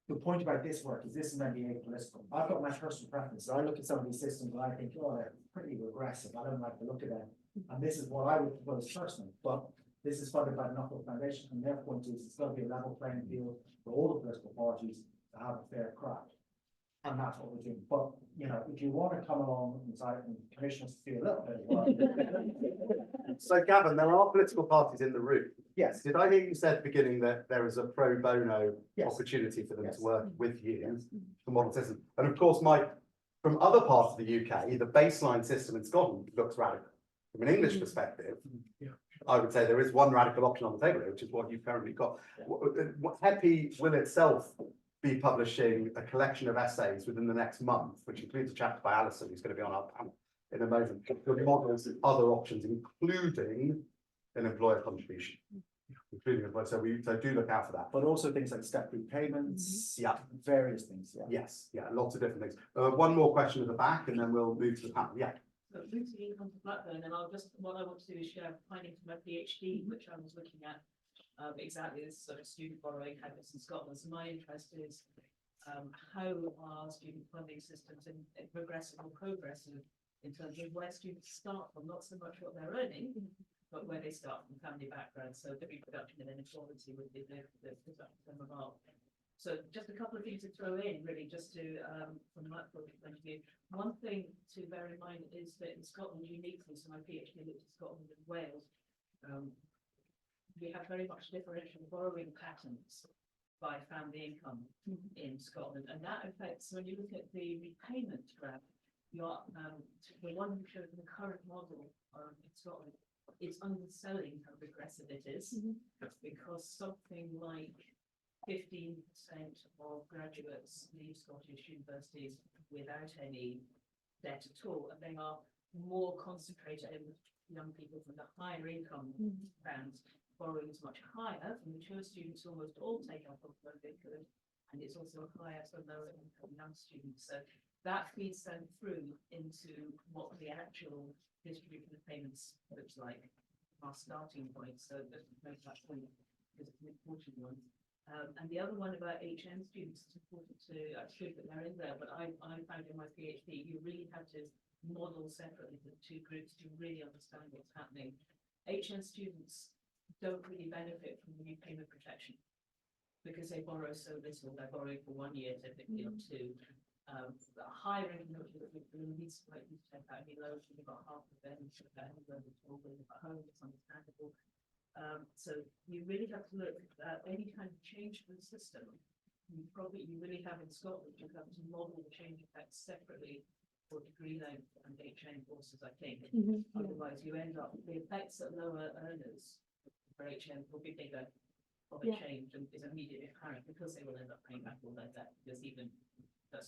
The point about this work is this is meant to be apolitical. I've got my personal preference. So I look at some of these systems and I think, oh, they're pretty regressive. I don't like the look of them. And this is what I would propose personally. But this is funded by the Nuffield Foundation, and their point is it's got to be a level playing field for all the political parties to have a fair crack. And that's what we're doing. But, you know, if you want to come along and try and commissioners feel a little bit of work. So Gavin, there are political parties in the room. Yes. Did I hear you say at the beginning that there is a pro bono Yes. opportunity for them Yes. to work with you Yes. for model system? And of course, from other parts of the UK, the baseline system in Scotland looks radical. From an English perspective, Yeah. I would say there is one radical option on the table here, which is what you've currently got. What HEPI will itself be publishing a collection of essays within the next month, which includes a chapter by Alison, who's going to be on our panel in a moment, that models other options, including an employer contribution. Including employer, so do look out for that. But also things like step-through payments, Yeah. various things, yeah. Yes, yeah, lots of different things. One more question at the back, and then we'll move to the panel. Yeah. So moving income to Blackburn, and what I want to do is share findings from my PhD, which I was looking at exactly this sort of student borrowing habits in Scotland. So my interest is how are student funding systems in progressive or progressive in terms of where students start from, not so much what they're earning, but where they start from family background. So the reproduction and inequality would be the term of art. So just a couple of things to throw in, really, just to from that point of view. One thing to bear in mind is that in Scotland, uniquely, so my PhD looked at Scotland and Wales, we have very much differential borrowing patterns by family income in Scotland, and that affects, when you look at the repayment graph, the one you showed in the current model in Scotland, it's underselling how regressive it is, because something like 15% of graduates leave Scottish universities without any debt at all, and they are more concentrated in young people from the higher income bands. Borrowing is much higher. For mature students, almost all take up on loan good, and it's also higher for lower income young students. So that feeds them through into what the actual distribution of payments looks like, our starting point. So that make that point because it's an important one. And the other one about HN students, it's important to, I should put they're in there, but I found in my PhD, you really have to model separately the two groups to really understand what's happening. HN students don't really benefit from the repayment protection because they borrow so little. They're borrowing for 1 year, typically, or two. The higher income needs to take out any loans. We've got half of them at home. It's understandable. So you really have to look at any kind of change to the system. You really have in Scotland, you have to model the change effects separately for degree length and HN courses, I think. Otherwise, you end up, the effects at lower earners for HN will be bigger of a change and is immediately apparent because they will end up paying back all their debt. Because even that's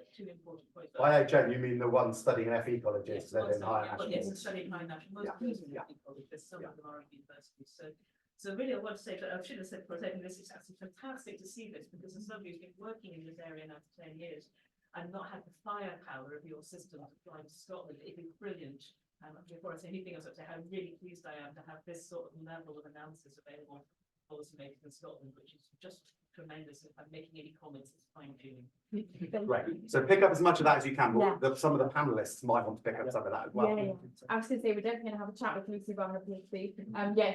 two important points. By HN, you mean the ones studying FE colleges, Yes, that in higher well, national. yes, studying high national. Most of those are FE colleges, some of them are at universities. So really, I want to say that I should have said for taking this. It's actually fantastic to see this because as somebody who's been working in this area now for 10 years and not had the firepower of your system applying to Scotland, it'd be brilliant. Before I say anything else, I'd say how really pleased I am to have this sort of level of analysis available for policymakers in Scotland, which is just tremendous. If I'm making any comments, it's fine tuning. Great. So pick up as much of that as you can. But some of the panelists might want to pick up some of that as well. I was going to say we're definitely going to have a chat with Lucy about her PhD.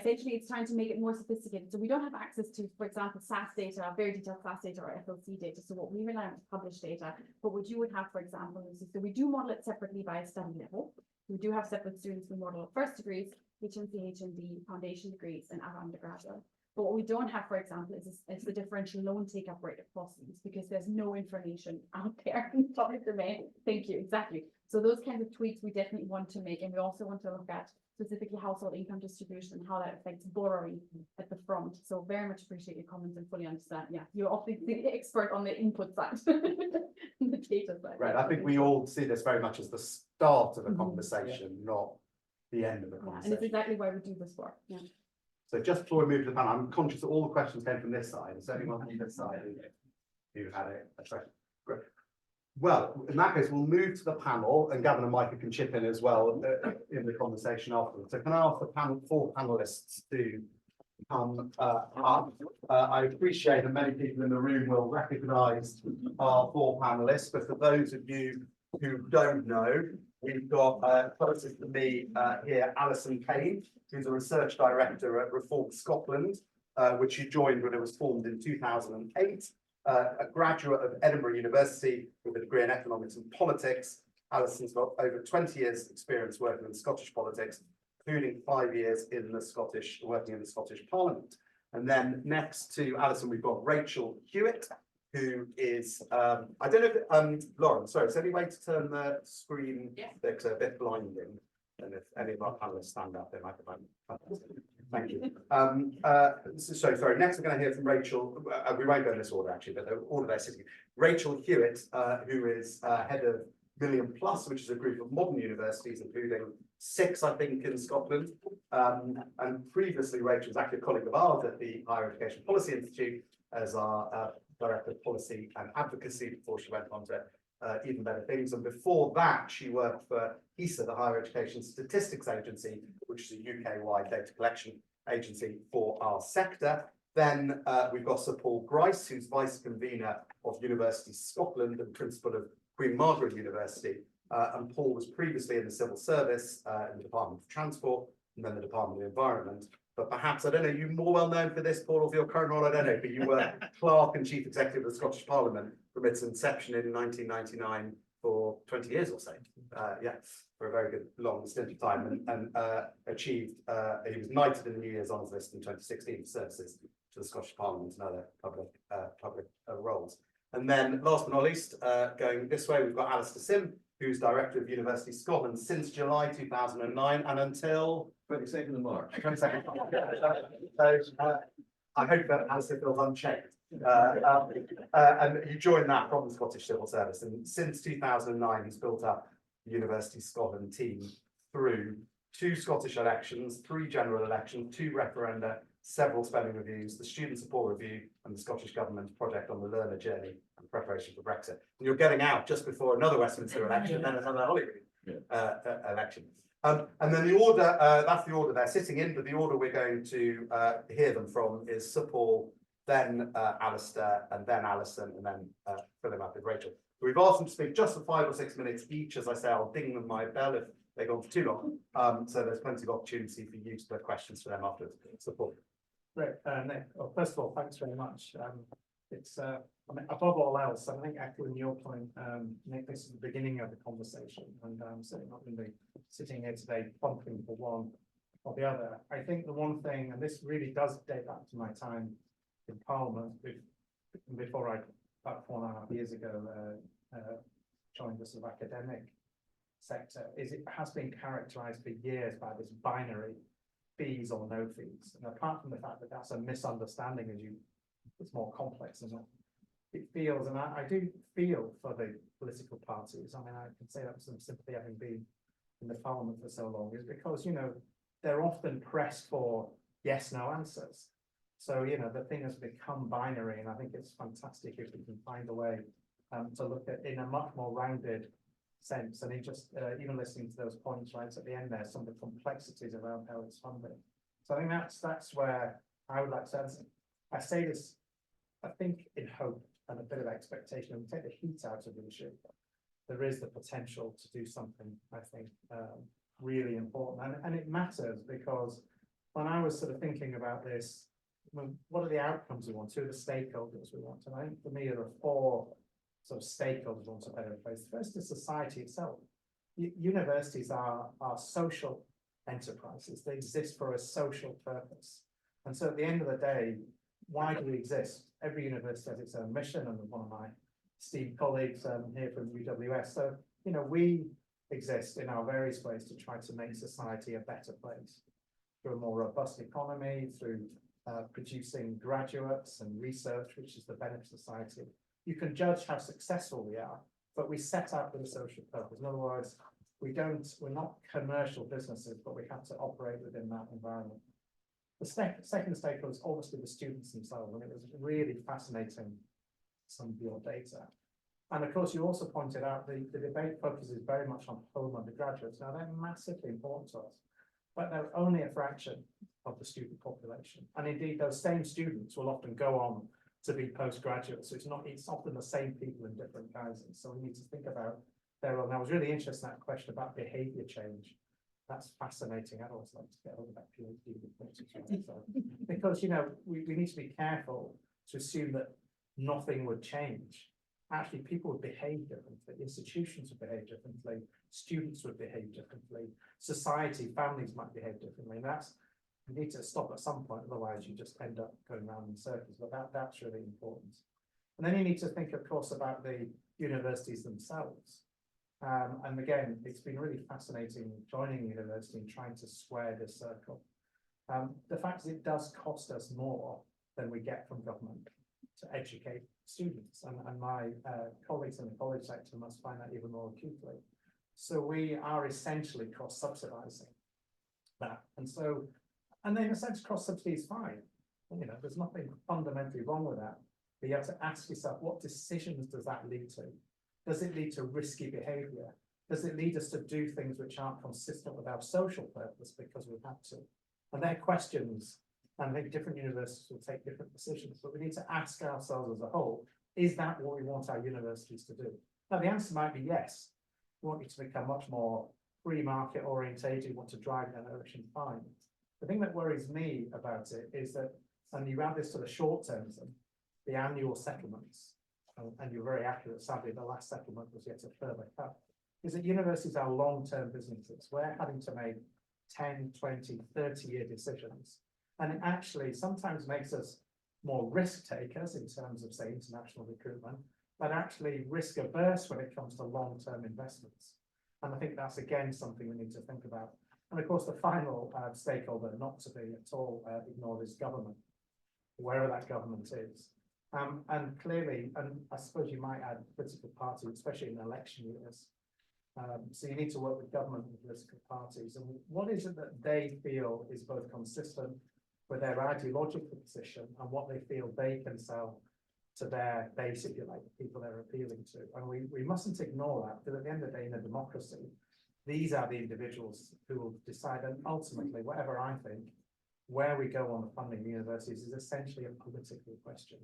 Essentially, it's trying to make it more sophisticated. So we don't have access to, for example, SAS data, very detailed SAS data or FLC data. So what we rely on is published data. But what you would have, for example, Lucy, so we do model it separately by study level. We do have separate students who model first degrees, HNC, HND, foundation degrees, and undergraduate. But what we don't have, for example, is the differential loan take-up rate across these, because there's no information out there in the public domain. Thank you, exactly. So those kinds of tweaks we definitely want to make, and we also want to look at specifically household income distribution and how that affects borrowing at the front. So very much appreciate your comments and fully understand. Yeah, you're obviously the expert on the input side, the data side. Right, I think we all see this very much as the start of a Mhm. conversation, not the end of a Yeah, and it's conversation. exactly why we do this work. Yeah. So just before we move to the panel, I'm conscious that all the questions came from this side. Is there anyone on this side who had a question? Great. Well, in that case, we'll move to the panel, and Gavin and Micah can chip in as well in the conversation afterwards. So can I ask the panel, 4 panelists to come up? I appreciate that many people in the room will recognise our 4 panelists, but for those of you who don't know, we've got closest to me here, Alison Kane, who's a research director at Reform Scotland, which she joined when it was formed in 2008. A graduate of Edinburgh University with a degree in economics and politics. Alison's got over 20 years experience working in Scottish politics, including 5 years in the working in the Scottish Parliament. And then next to Alison, we've got Rachel Hewitt, who is, I don't know if, Lauren, sorry, is there any way to turn the screen? Yeah. It's a bit blinding. And if any of our panelists stand up, they might be. Thank you. So sorry, next we're going to hear from Rachel. We won't go in this order actually, but the order they're sitting. Rachel Hewitt, who is head of Million Plus, which is a group of modern universities, including 6, I think, in Scotland. And previously, Rachel was actually a colleague of ours at the Higher Education Policy Institute as our Director of Policy and Advocacy before she went on to even better things. And before that, she worked for HESA, the Higher Education Statistics Agency, which is a UK-wide data collection agency for our sector. Then we've got Sir Paul Grice, who's Vice Convener of University Scotland and Principal of Queen Margaret University. And Paul was previously in the civil service in the Department of Transport and then the Department of Environment. But perhaps, I don't know, you're more well known for this, Paul, or for your current role, I don't know, but you were Clerk and Chief Executive of the Scottish Parliament from its inception in 1999 for 20 years or so. Yeah, for a very good long stint of time, and achieved, he was knighted in the New Year's Honours List in 2016 for services to the Scottish Parliament and other public roles. And then last but not least, going this way, we've got Alistair Sim, who's Director of University Scotland since July 2009 and until 22nd of March. 22nd. So I hope that Alistair feels unchecked. And he joined that from the Scottish Civil Service, and since 2009 he's built up the University Scotland team through 2 Scottish elections, 3 general elections, 2 referenda, several spending reviews, the Student Support Review, and the Scottish Government's project on the learner journey and preparation for Brexit. And you're getting out just before another Westminster election, then another Holyrood election. And then the order, that's the order they're sitting in, but the order we're going to hear them from is Sir Paul, then Alistair, and then Alison, and then fill him up with Rachel. We've asked them to speak just for 5 or 6 minutes each. As I say, I'll ding them my bell if they go on for too long. So there's plenty of opportunity for you to put questions for them afterwards. Sir Paul. Great, Nick. Well, first of all, thanks very much. It's I mean, above all else, I think echoing your point, Nick, this is the beginning of the conversation, and I'm certainly not going to be sitting here today plumping for one or the other. I think the one thing, and this really does date back to my time in Parliament, before I, about 4.5 years ago, joined the sort of academic sector, is it has been characterised for years by this binary fees or no fees. And apart from the fact that that's a misunderstanding, it's more complex than that. It feels, and I do feel for the political parties. I mean, I can say that with some sympathy, having been in the Parliament for so long, is because, they're often pressed for yes/no answers. So, the thing has become binary, and I think it's fantastic if we can find a way to look at in a much more rounded sense. And even listening to those points right at the end there, some of the complexities around how it's funded. So I think that's where I would like to. I say this, I think, in hope and a bit of expectation, and take the heat out of the issue. There is the potential to do something, I think, really important, and it matters because when I was sort of thinking about this, what are the outcomes we want? Who are the stakeholders we want? And I think for me, there are 4 sort of stakeholders want a better place. First is society itself. Universities are social enterprises. They exist for a social purpose. And so at the end of the day, why do we exist? Every university has its own mission, and one of my esteemed colleagues here from UWS. So, you know, we exist in our various ways to try to make society a better place through a more robust economy, through producing graduates and research, which is the benefit of society. You can judge how successful we are, but we set out with a social purpose. In other words, we're not commercial businesses, but we have to operate within that environment. The second stakeholder is obviously the students themselves, and it was really fascinating, some of your data. And of course, you also pointed out the debate focuses very much on home undergraduates. Now, they're massively important to us, but they're only a fraction of the student population. And indeed, those same students will often go on to be postgraduates. So it's often the same people in different guises. So we need to think about their role. And I was really interested in that question about behavior change. That's fascinating. I'd always like to get hold of that PhD report as well. So, because, you know, we need to be careful to assume that nothing would change. Actually, people would behave differently, institutions would behave differently, students would behave differently, society, families might behave differently. And you need to stop at some point, otherwise you just end up going around in circles. But that's really important. And then you need to think, of course, about the universities themselves. And again, it's been really fascinating joining the university and trying to square this circle. The fact is it does cost us more than we get from government to educate students, and my colleagues in the college sector must find that even more acutely. So we are essentially cross-subsidizing that, and then in a sense cross-subsidy is fine. You know, there's nothing fundamentally wrong with that, but you have to ask yourself, what decisions does that lead to? Does it lead to risky behavior? Does it lead us to do things which aren't consistent with our social purpose because we have to? And they're questions, and I think different universities will take different decisions, but we need to ask ourselves as a whole, is that what we want our universities to do? Now, the answer might be yes. We want you to become much more free market orientated, you want to drive that direction, fine. The thing that worries me about it is that, and you add this to the short termism, the annual settlements, and you're very accurate, sadly, the last settlement was yet a further cut, is that universities are long-term businesses. We're having to make 10, 20, 30-year decisions. And it actually sometimes makes us more risk takers in terms of, say, international recruitment, but actually risk averse when it comes to long-term investments. And I think that's, again, something we need to think about. And of course, the final stakeholder not to be at all ignored is government, wherever that government is. And clearly, and I suppose you might add political parties, especially in election years. So you need to work with government and political parties. And what is it that they feel is both consistent with their ideological position and what they feel they can sell to their base, if you like, the people they're appealing to. And we mustn't ignore that, because at the end of the day, in a democracy, these are the individuals who will decide. And ultimately, whatever I think, where we go on the funding of universities is essentially a political question.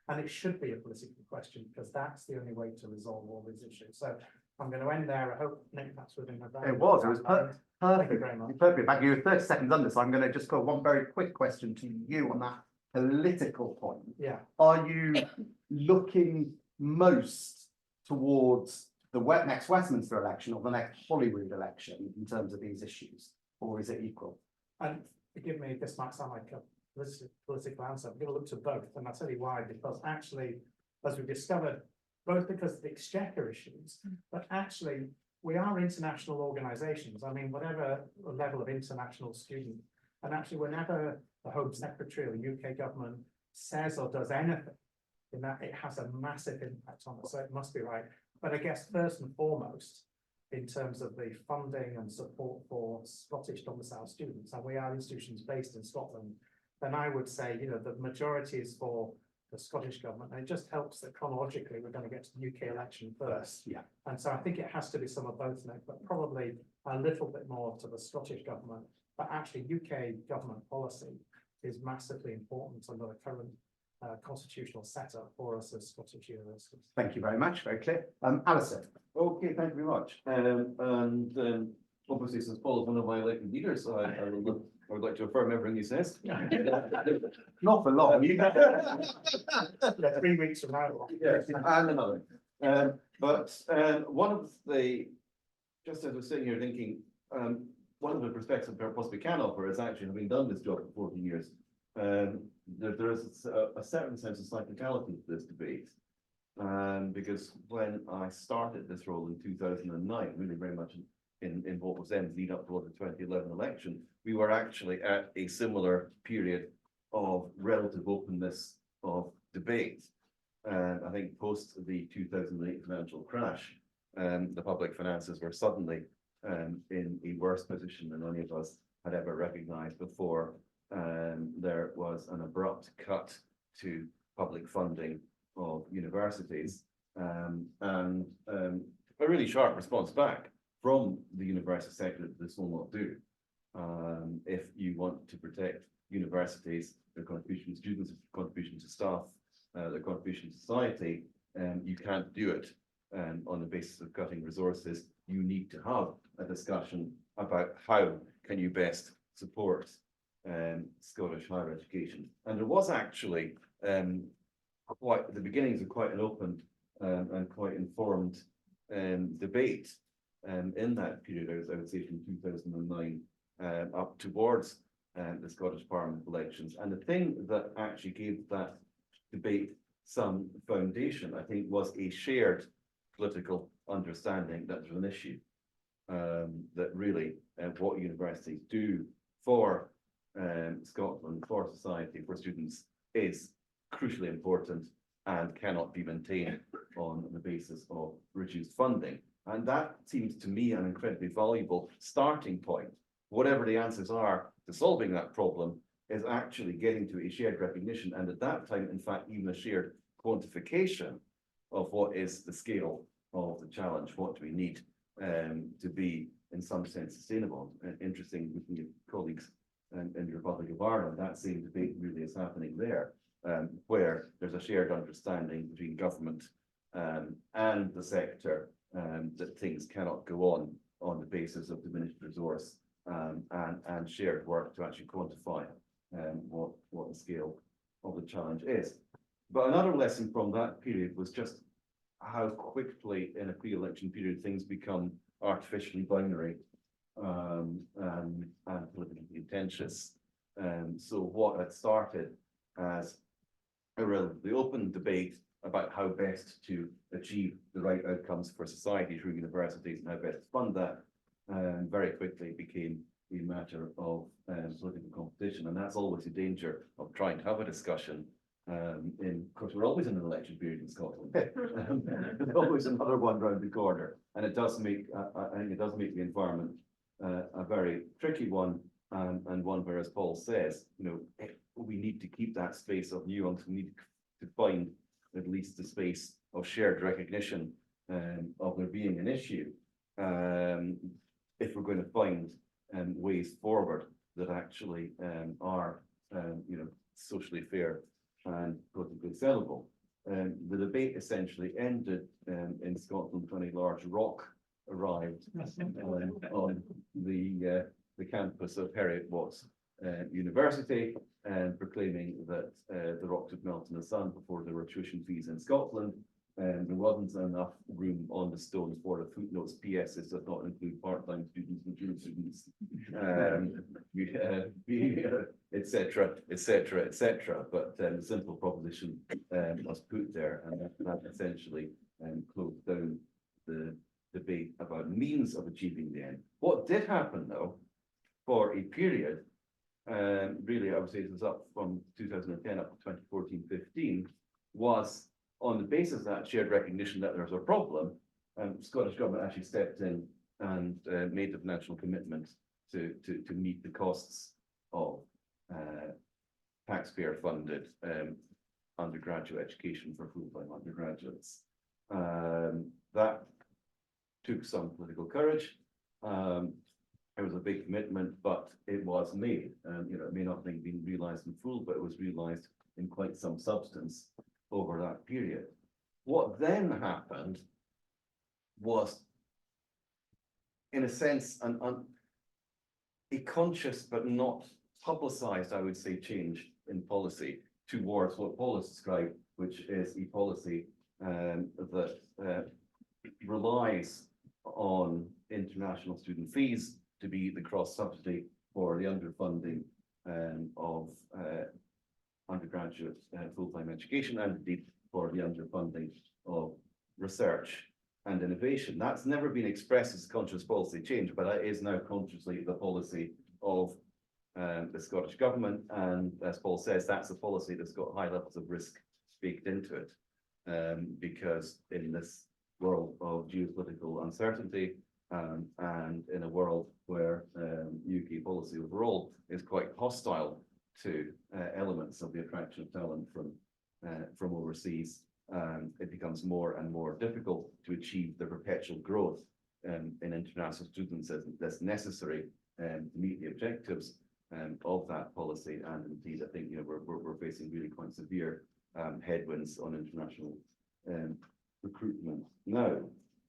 And it should be a political question, because that's the only way to resolve all these issues. So I'm going to end there. I hope, Nick, that's within my It was perfect. Thank you very much. Perfect. Back, you were 30 seconds under, so I'm going to just put one very quick question to you on that political point. Yeah. Are you looking most towards the next Westminster election or the next Holyrood election in terms of these issues, or is it equal? And forgive me, this might sound like a political answer. I'm going to look to both, and I'll tell you why. Because actually, as we've discovered, both because of the Exchequer issues, but actually we are international organisations. I mean, whatever level of international student, and actually whenever the Home Secretary or the UK government says or does anything, in that it has a massive impact on us. So it must be right. But I guess first and foremost, in terms of the funding and support for Scottish domiciled students, and we are institutions based in Scotland, then I would say, you know, the majority is for the Scottish government, and it just helps that chronologically we're going to get to the UK election first. Yeah. And so I think it has to be some of both, Nick, but probably a little bit more to the Scottish government. But actually, UK government policy is massively important under the current constitutional setup for us as Scottish universities. Thank you very much. Very clear. Alison. Okay, thank you very much. Obviously, since Paul is one of my elected leaders, I would like to affirm everything he says. Not for long. Yeah, 3 weeks from now. Yes, and another. But one of the, just as we're sitting here thinking, one of the perspectives I possibly can offer is actually having done this job for 14 years, there is a certain sense of cyclicality to this debate. Because when I started this role in 2009, really very much in what was then lead up to the 2011 election, we were actually at a similar period of relative openness of debate. And I think post the 2008 financial crash, the public finances were suddenly in a worse position than any of us had ever recognized before. There was an abrupt cut to public funding of universities, and a really sharp response back from the university sector that this will not do. If you want to protect universities, their contribution to students, their contribution to staff, their contribution to society, you can't do it on the basis of cutting resources. You need to have a discussion about how can you best support Scottish higher education. And there was actually quite the beginnings of quite an open and quite informed debate in that period, I would say from 2009 up towards the Scottish Parliament elections. And the thing that actually gave that debate some foundation, I think, was a shared political understanding that there's an issue, that really what universities do for Scotland, for society, for students is crucially important and cannot be maintained on the basis of reduced funding. And that seems to me an incredibly valuable starting point. Whatever the answers are to solving that problem is actually getting to a shared recognition, and at that time, in fact, even a shared quantification of what is the scale of the challenge, what do we need to be in some sense sustainable. Interesting with your colleagues in the Republic of Ireland, that same debate really is happening there, where there's a shared understanding between government and the sector that things cannot go on the basis of diminished resource and shared work to actually quantify what the scale of the challenge is. But another lesson from that period was just how quickly in a pre-election period things become artificially binary and politically contentious. So what had started as a relatively open debate about how best to achieve the right outcomes for society through universities and how best to fund that, very quickly became a matter of political competition. And that's always the danger of trying to have a discussion. Of course, we're always in an election period in Scotland. There's always another one round the corner, and it does make, I think it does make the environment a very tricky one, and one where, as Paul says, you know, we need to keep that space of nuance. We need to find at least the space of shared recognition of there being an issue, if we're going to find ways forward that actually are, you know, socially fair and politically sellable. The debate essentially ended in Scotland when a large rock arrived on the campus of Heriot Watts University, proclaiming that the rock would melt in the sun before there were tuition fees in Scotland. There wasn't enough room on the stones for the footnotes. PS, this does not include part-time students and junior students, etc., etc., etc. But the simple proposition was put there, and that essentially closed down the debate about means of achieving the end. What did happen, though, for a period, really, I would say it was up from 2010 up to 2014-15, was on the basis of that shared recognition that there's a problem, Scottish government actually stepped in and made the financial commitment to meet the costs of taxpayer-funded undergraduate education for full-time undergraduates. That took some political courage. It was a big commitment, but it was made. You know, it may not have been realised in full, but it was realised in quite some substance over that period. What then happened was, in a sense, a conscious but not publicised, I would say, change in policy towards what Paul has described, which is a policy that relies on international student fees to be the cross subsidy for the underfunding of undergraduate full-time education, and indeed for the underfunding of research and innovation. That's never been expressed as a conscious policy change, but it is now consciously the policy of the Scottish Government, and as Paul says, that's a policy that's got high levels of risk baked into it, because in this world of geopolitical uncertainty, and in a world where UK policy overall is quite hostile to elements of the attraction of talent from overseas, it becomes more and more difficult to achieve the perpetual growth in international students that's necessary to meet the objectives of that policy. And indeed, I think we're facing really quite severe headwinds on international recruitment now.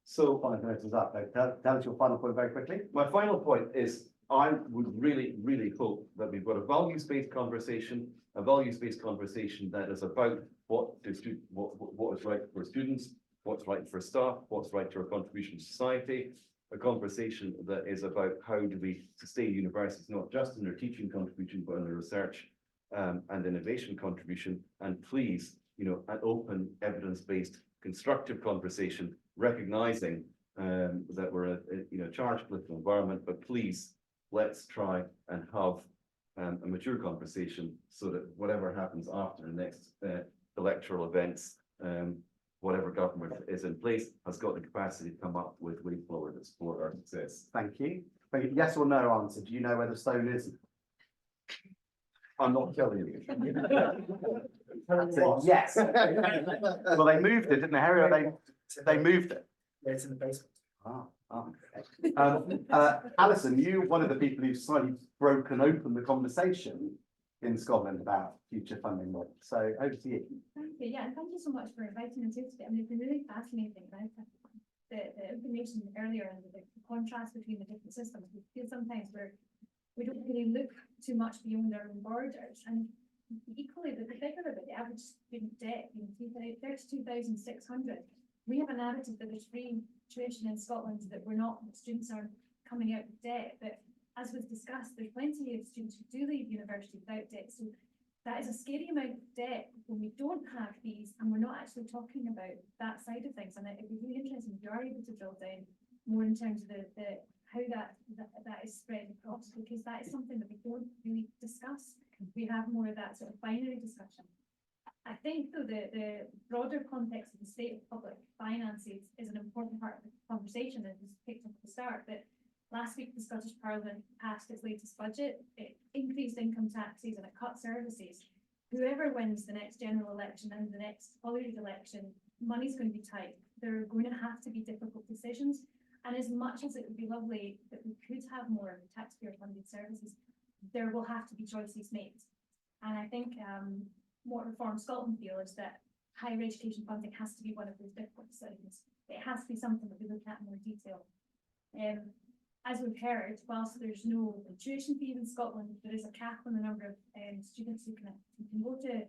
So 5 minutes is up. Tell us your final point very quickly. My final point is I would really hope that we've got a values-based conversation that is about what is right for students, what's right for staff, what's right to our contribution to society, a conversation that is about how do we sustain universities, not just in their teaching contribution, but in their research and innovation contribution. And please, an open, evidence-based, constructive conversation, recognizing that we're a charged political environment, but please, let's try and have a mature conversation so that whatever happens after the next electoral events, whatever government is in place, has got the capacity to come up with way forward that support our success. Thank you. Yes or no answer. Do you know where the stone is? I'm not killing you. Yes. Well, they moved it, didn't they, Harry? They moved it. It's in the basement. Alison, you're one of the people who've slightly broken open the conversation in Scotland about future funding models. So over to you. Thank you. Yeah, and thank you so much for inviting us here today. I mean, it's been really fascinating, right? The information earlier and the contrast between the different systems. We feel sometimes we don't really look too much beyond our own borders. And equally, the figure of it, the average student debt, 32,600. We have a narrative that there's free tuition in Scotland, that students are coming out of debt. But as was discussed, there's plenty of students who do leave university without debt. So that is a scary amount of debt when we don't have these, and we're not actually talking about that side of things. And it'd be really interesting if you are able to drill down more in terms of how that is spread across, because that is something that we don't really discuss. We have more of that sort of binary discussion. I think, though, the broader context of the state of public finances is an important part of the conversation, and was picked up at the start. But last week, the Scottish Parliament passed its latest budget. It increased income taxes and it cut services. Whoever wins the next general election and the next college election, money's going to be tight. There are going to have to be difficult decisions. And as much as it would be lovely that we could have more taxpayer-funded services, there will have to be choices made. And I think what Reform Scotland feel is that higher education funding has to be one of those difficult decisions. It has to be something that we look at in more detail. As we've heard, whilst there's no tuition fee in Scotland, there is a cap on the number of students who can go to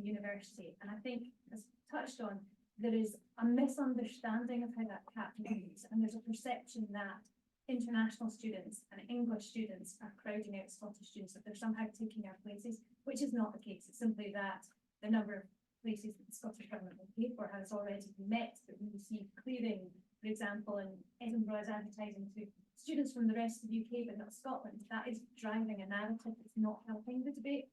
university. And I think, as touched on, there is a misunderstanding of how that cap moves, and there's a perception that international students and English students are crowding out Scottish students, that they're somehow taking our places, which is not the case. It's simply that the number of places that the Scottish Government will pay for has already been met, but we receive clearing, for example, in Edinburgh is advertising to students from the rest of the UK, but not Scotland. That is driving a narrative that's not helping the debate.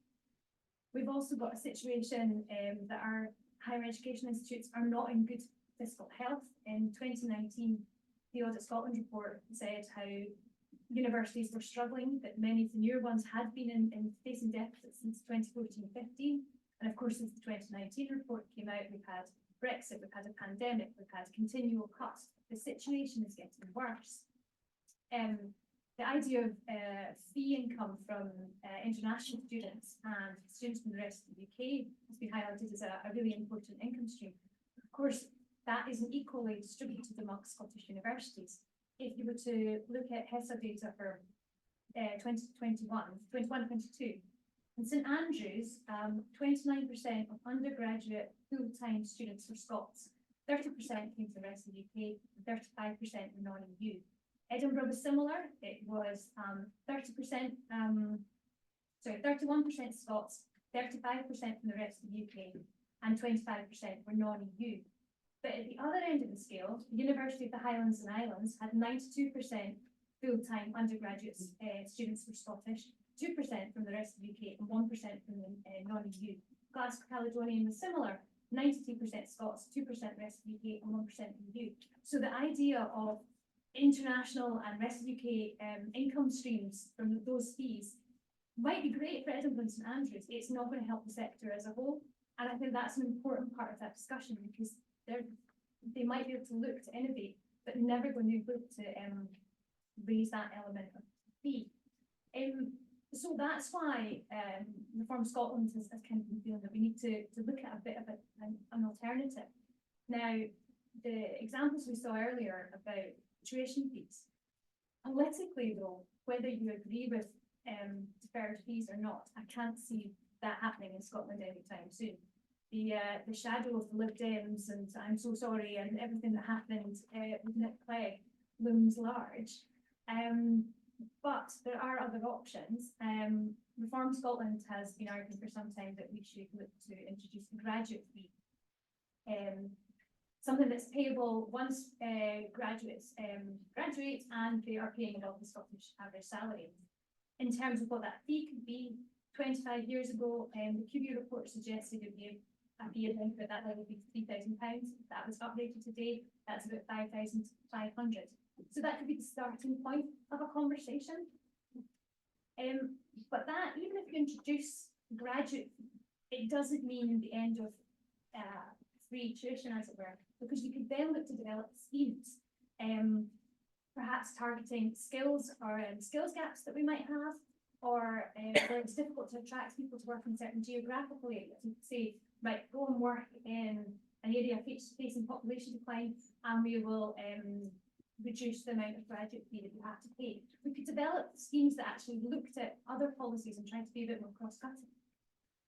We've also got a situation that our higher education institutes are not in good fiscal health. In 2019, the Audit Scotland report said how universities were struggling, that many of the newer ones had been in facing deficits since 2014-15. And of course, since the 2019 report came out, we've had Brexit, we've had a pandemic, we've had continual cuts. The situation is getting worse. The idea of fee income from international students and students from the rest of the UK has been highlighted as a really important income stream. Of course, that isn't equally distributed amongst Scottish universities. If you were to look at HESA data for 2021-22, in St Andrews, 29% of undergraduate full-time students were Scots, 30% came from the rest of the UK, and 35% were non-EU. Edinburgh was similar. It was 31% Scots, 35% from the rest of the UK, and 25% were non-EU. But at the other end of the scale, the University of the Highlands and Islands had 92% full-time undergraduate students were Scottish, 2% from the rest of the UK, and 1% from the non-EU. Glasgow Caledonian was similar, 92% Scots, 2% rest of the UK, and 1% EU. So the idea of international and rest of UK income streams from those fees might be great for Edinburgh and St Andrews. It's not going to help the sector as a whole. And I think that's an important part of that discussion, because they might be able to look to innovate, but never going to look to raise that element of fee. So that's why Reform Scotland has kind of been feeling that we need to look at a bit of an alternative. Now, the examples we saw earlier about tuition fees, politically though, whether you agree with deferred fees or not, I can't see that happening in Scotland anytime soon. The shadow of the Lib Dems and I'm so sorry and everything that happened with Nick Clegg looms large. But there are other options. Reform Scotland has been arguing for some time that we should look to introduce a graduate fee. Something that's payable once graduates graduate and they are paying above the Scottish average salary. In terms of what that fee could be, 25 years ago, the QB report suggested it would be a fee at that level would be £3,000. That was updated today. That's about 5,500. So that could be the starting point of a conversation. But that, even if you introduce graduate, it doesn't mean the end of free tuition, as it were, because you could then look to develop schemes, perhaps targeting skills or skills gaps that we might have, or where it's difficult to attract people to work in certain geographical areas. You could say, right, go and work in an area facing population decline, and we will reduce the amount of graduate fee that you have to pay. We could develop schemes that actually looked at other policies and tried to be a bit more cross-cutting.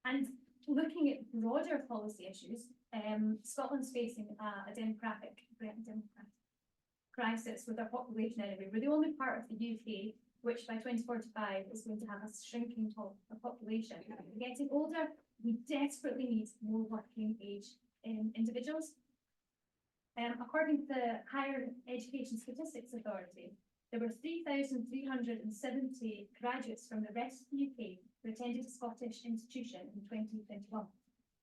And looking at broader policy issues, Scotland's facing a demographic crisis with our population anyway. We're the only part of the UK which by 2045 is going to have a shrinking population. We're getting older, we desperately need more working age individuals. According to the Higher Education Statistics Authority, there were 3,370 graduates from the rest of the UK who attended a Scottish institution in 2021.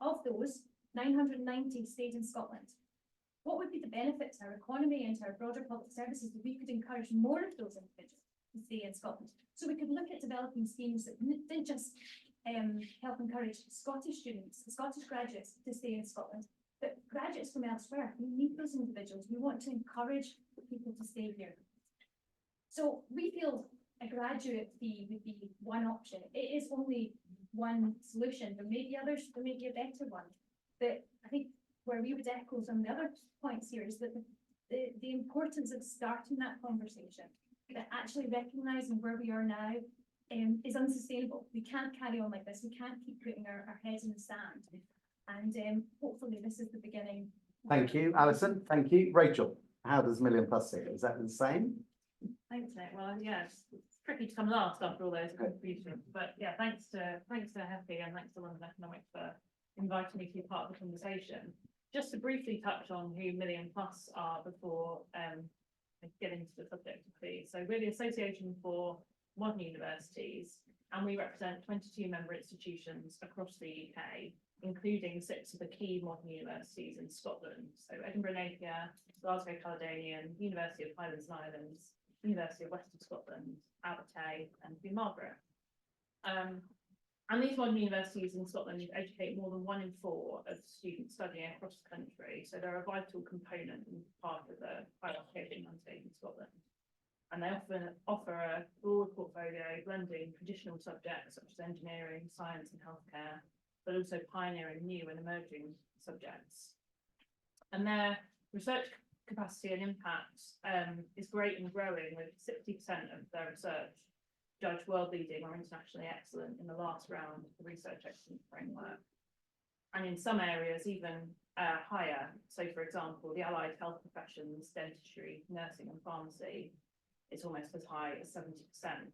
Of those, 990 stayed in Scotland. What would be the benefit to our economy and to our broader public services if we could encourage more of those individuals to stay in Scotland? So we could look at developing schemes that didn't just help encourage Scottish students, Scottish graduates to stay in Scotland, but graduates from elsewhere. We need those individuals. We want to encourage people to stay here. So we feel a graduate fee would be one option. It is only one solution. There may be others, there may be a better one. But I think where we would echo some of the other points here is that the importance of starting that conversation, that actually recognising where we are now is unsustainable. We can't carry on like this. We can't keep putting our heads in the sand. And hopefully this is the beginning. Thank you, Alison. Thank you. Rachel, how does Million Plus sit? Is that the same? Thanks, Nick. Well, yeah, it's tricky to come last after all those contributions, but yeah, thanks to HEPI and thanks to London Economics for inviting me to be part of the conversation. Just to briefly touch on who Million Plus are before getting to the subject of fees. So we're the Association for Modern Universities, and we represent 22 member institutions across the UK, including 6 of the key modern universities in Scotland. So Edinburgh Napier, Glasgow Caledonian, University of Highlands and Islands, University of Western Scotland, Abertay and Queen Margaret. And these modern universities in Scotland educate more than 1 in 4 of students studying across the country. So they're a vital component and part of the higher education landscape in Scotland. And they often offer a broad portfolio blending traditional subjects such as engineering, science and healthcare, but also pioneering new and emerging subjects. And their research capacity and impact is great and growing, with 60% of their research judged world leading or internationally excellent in the last round of the Research Excellence Framework. And in some areas even higher. So for example, the allied health professions, dentistry, nursing and pharmacy, it's almost as high as 70%.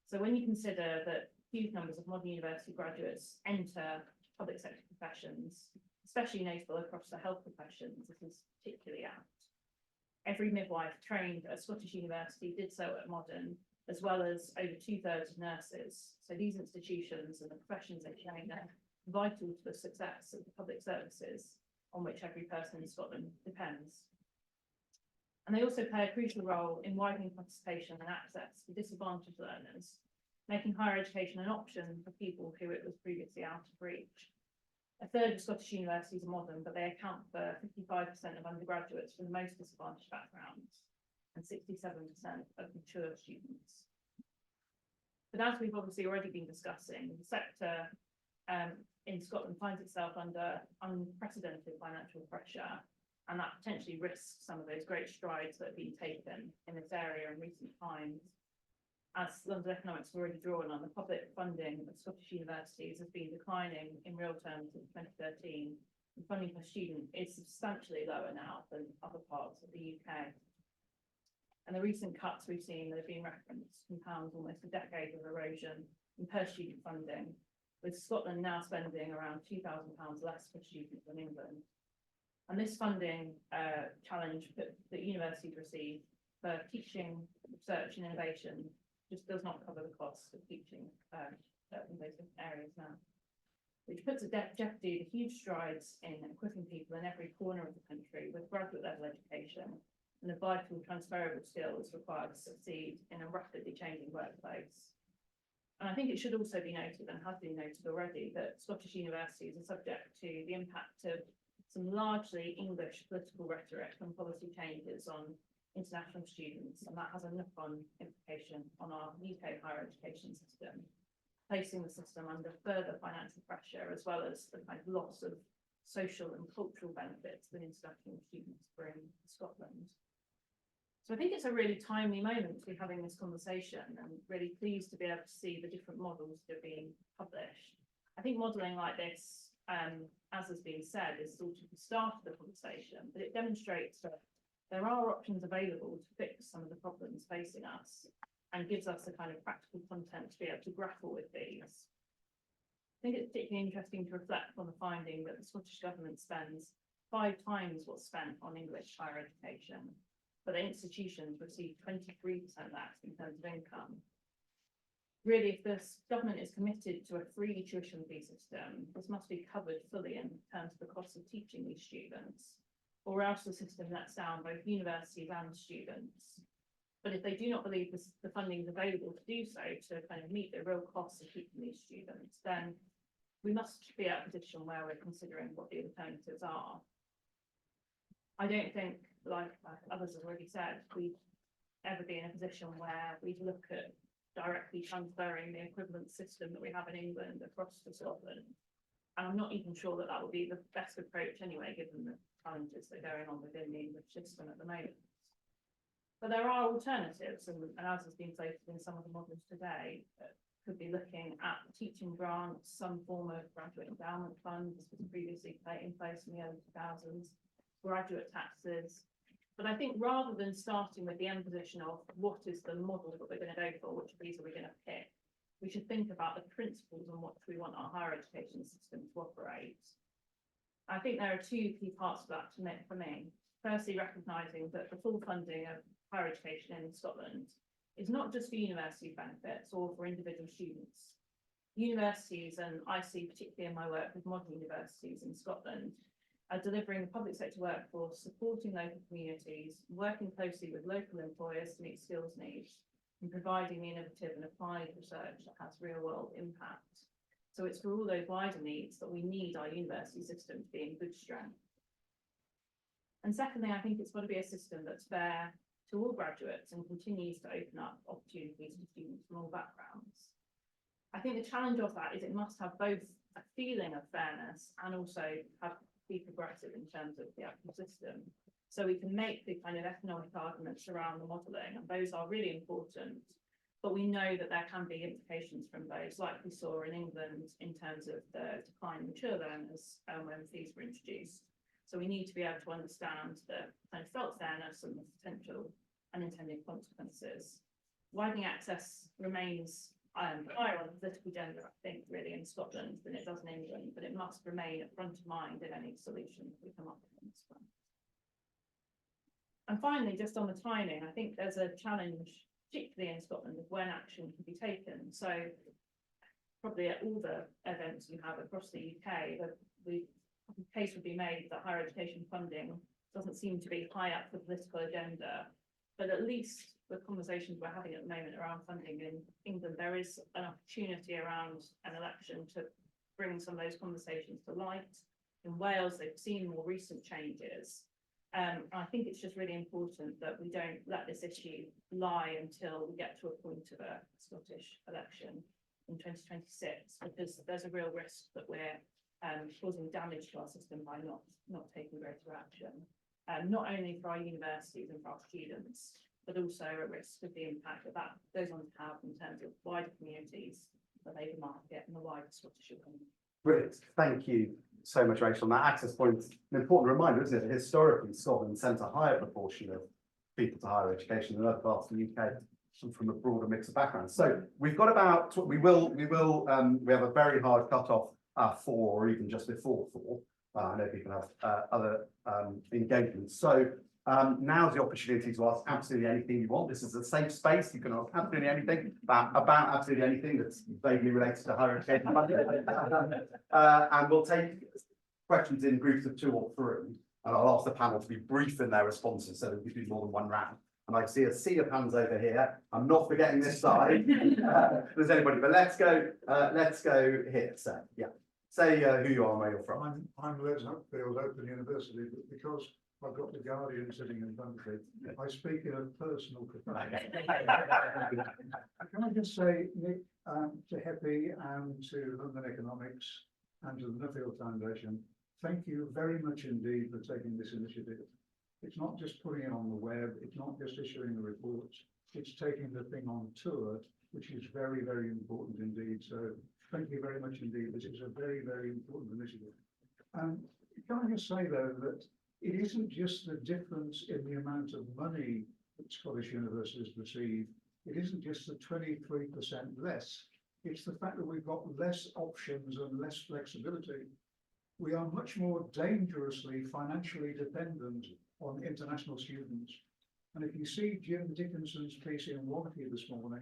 So when you consider that huge numbers of modern university graduates enter public sector professions, especially notable across the health professions. This is particularly apt. Every midwife trained at a Scottish university did so at Modern, as well as over 2/3 of nurses. So these institutions and the professions they train are vital to the success of the public services on which every person in Scotland depends. And they also play a crucial role in widening participation and access for disadvantaged learners, making higher education an option for people who it was previously out of reach. 1/3 of Scottish universities are modern, but they account for 55% of undergraduates from the most disadvantaged backgrounds and 67% of mature students. But as we've obviously already been discussing, the sector in Scotland finds itself under unprecedented financial pressure, and that potentially risks some of those great strides that have been taken in this area in recent times. As London Economics have already drawn on, the public funding of Scottish universities has been declining in real terms since 2013. And funding per student is substantially lower now than other parts of the UK. And the recent cuts we've seen that have been referenced compounds almost a decade of erosion in per student funding, with Scotland now spending around £2,000 less per student than England. And this funding challenge that universities receive for teaching, research and innovation just does not cover the cost of teaching in those different areas now, which puts at jeopardy the huge strides in equipping people in every corner of the country with graduate level education and the vital transferable skills required to succeed in a rapidly changing workplace. And I think it should also be noted, and has been noted already, that Scottish universities are subject to the impact of some largely English political rhetoric and policy changes on international students, and that has a knock-on implication on our UK higher education system, placing the system under further financial pressure, as well as the kind of loss of social and cultural benefits that international students bring to Scotland. So I think it's a really timely moment to be having this conversation, and really pleased to be able to see the different models that are being published. I think modelling like this, as has been said, is sort of the start of the conversation, but it demonstrates that there are options available to fix some of the problems facing us, and gives us the kind of practical content to be able to grapple with these. I think it's particularly interesting to reflect on the finding that the Scottish Government spends 5 times what's spent on English higher education, but the institutions receive 23% of that in terms of income. Really, if the government is committed to a free tuition fee system, this must be covered fully in terms of the cost of teaching these students, or else the system lets down both universities and students. But if they do not believe the funding is available to do so, to kind of meet the real costs of teaching these students, then we must be at a position where we're considering what the alternatives are. I don't think, like others have already said, we'd ever be in a position where we'd look at directly transferring the equivalent system that we have in England across to Scotland. And I'm not even sure that that would be the best approach anyway, given the challenges that are going on within the English system at the moment. But there are alternatives, and as has been stated in some of the models today, could be looking at teaching grants, some form of graduate endowment fund. This was previously in place in the early 2000s, graduate taxes. But I think rather than starting with the end position of what is the model that we're going to go for, which of these are we going to pick, we should think about the principles on which we want our higher education system to operate. I think there are 2 key parts of that for me. Firstly, recognising that the full funding of higher education in Scotland is not just for university benefits or for individual students. Universities, and I see particularly in my work with modern universities in Scotland, are delivering the public sector workforce, supporting local communities, working closely with local employers to meet skills needs, and providing the innovative and applied research that has real world impact. So it's for all those wider needs that we need our university system to be in good strength. And secondly, I think it's got to be a system that's fair to all graduates and continues to open up opportunities for students from all backgrounds. I think the challenge of that is it must have both a feeling of fairness and also be progressive in terms of the actual system. So we can make the kind of economic arguments around the modelling, and those are really important. But we know that there can be implications from those, like we saw in England in terms of the decline in mature learners when fees were introduced. So we need to be able to understand the kind of felt fairness and the potential unintended consequences. Widening access remains, higher on the political agenda, I think, really in Scotland than it does in England, but it must remain at front of mind in any solution that we come up with on this one. And finally, just on the timing, I think there's a challenge, particularly in Scotland, of when action can be taken. So probably at all the events we have across the UK, the case would be made that higher education funding doesn't seem to be high up the political agenda, but at least the conversations we're having at the moment around funding in England, there is an opportunity around an election to bring some of those conversations to light. In Wales, they've seen more recent changes. I think it's just really important that we don't let this issue lie until we get to a point of a Scottish election in 2026, because there's a real risk that we're causing damage to our system by not taking greater action, not only for our universities and for our students, but also a risk of the impact that that goes on to have in terms of wider communities, the labour market and the wider Scottish economy. Brilliant, thank you so much, Rachel. That access point is an important reminder, isn't it? Historically, Scotland sent a higher proportion of people to higher education than other parts of the UK from a broader mix of backgrounds. So we've got about, we have a very hard cut-off 4 or even just before 4. I know people have other engagements. So now's the opportunity to ask absolutely anything you want. This is a safe space. You can ask absolutely anything about absolutely anything that's vaguely related to higher education. And we'll take questions in groups of 2 or 3. And I'll ask the panel to be brief in their responses so that we do more than one round. And I see a sea of hands over here. I'm not forgetting this side. If there's anybody, but let's go here. So yeah, say who you are and where you're from. I'm Les Nuffield Open University, but because I've got the Guardian sitting in front of me, I speak in a personal capacity. Can I just say, Nick, to HEPI and to London Economics and to the Nuffield Foundation, thank you very much indeed for taking this initiative. It's not just putting it on the web, it's not just issuing the reports, it's taking the thing on tour, which is very, very important indeed. So thank you very much indeed. This is a very, very important initiative. Can I just say though that it isn't just the difference in the amount of money that Scottish universities receive. It isn't just the 23% less. It's the fact that we've got less options and less flexibility. We are much more dangerously financially dependent on international students. And if you see Jim Dickinson's piece in Warranty this morning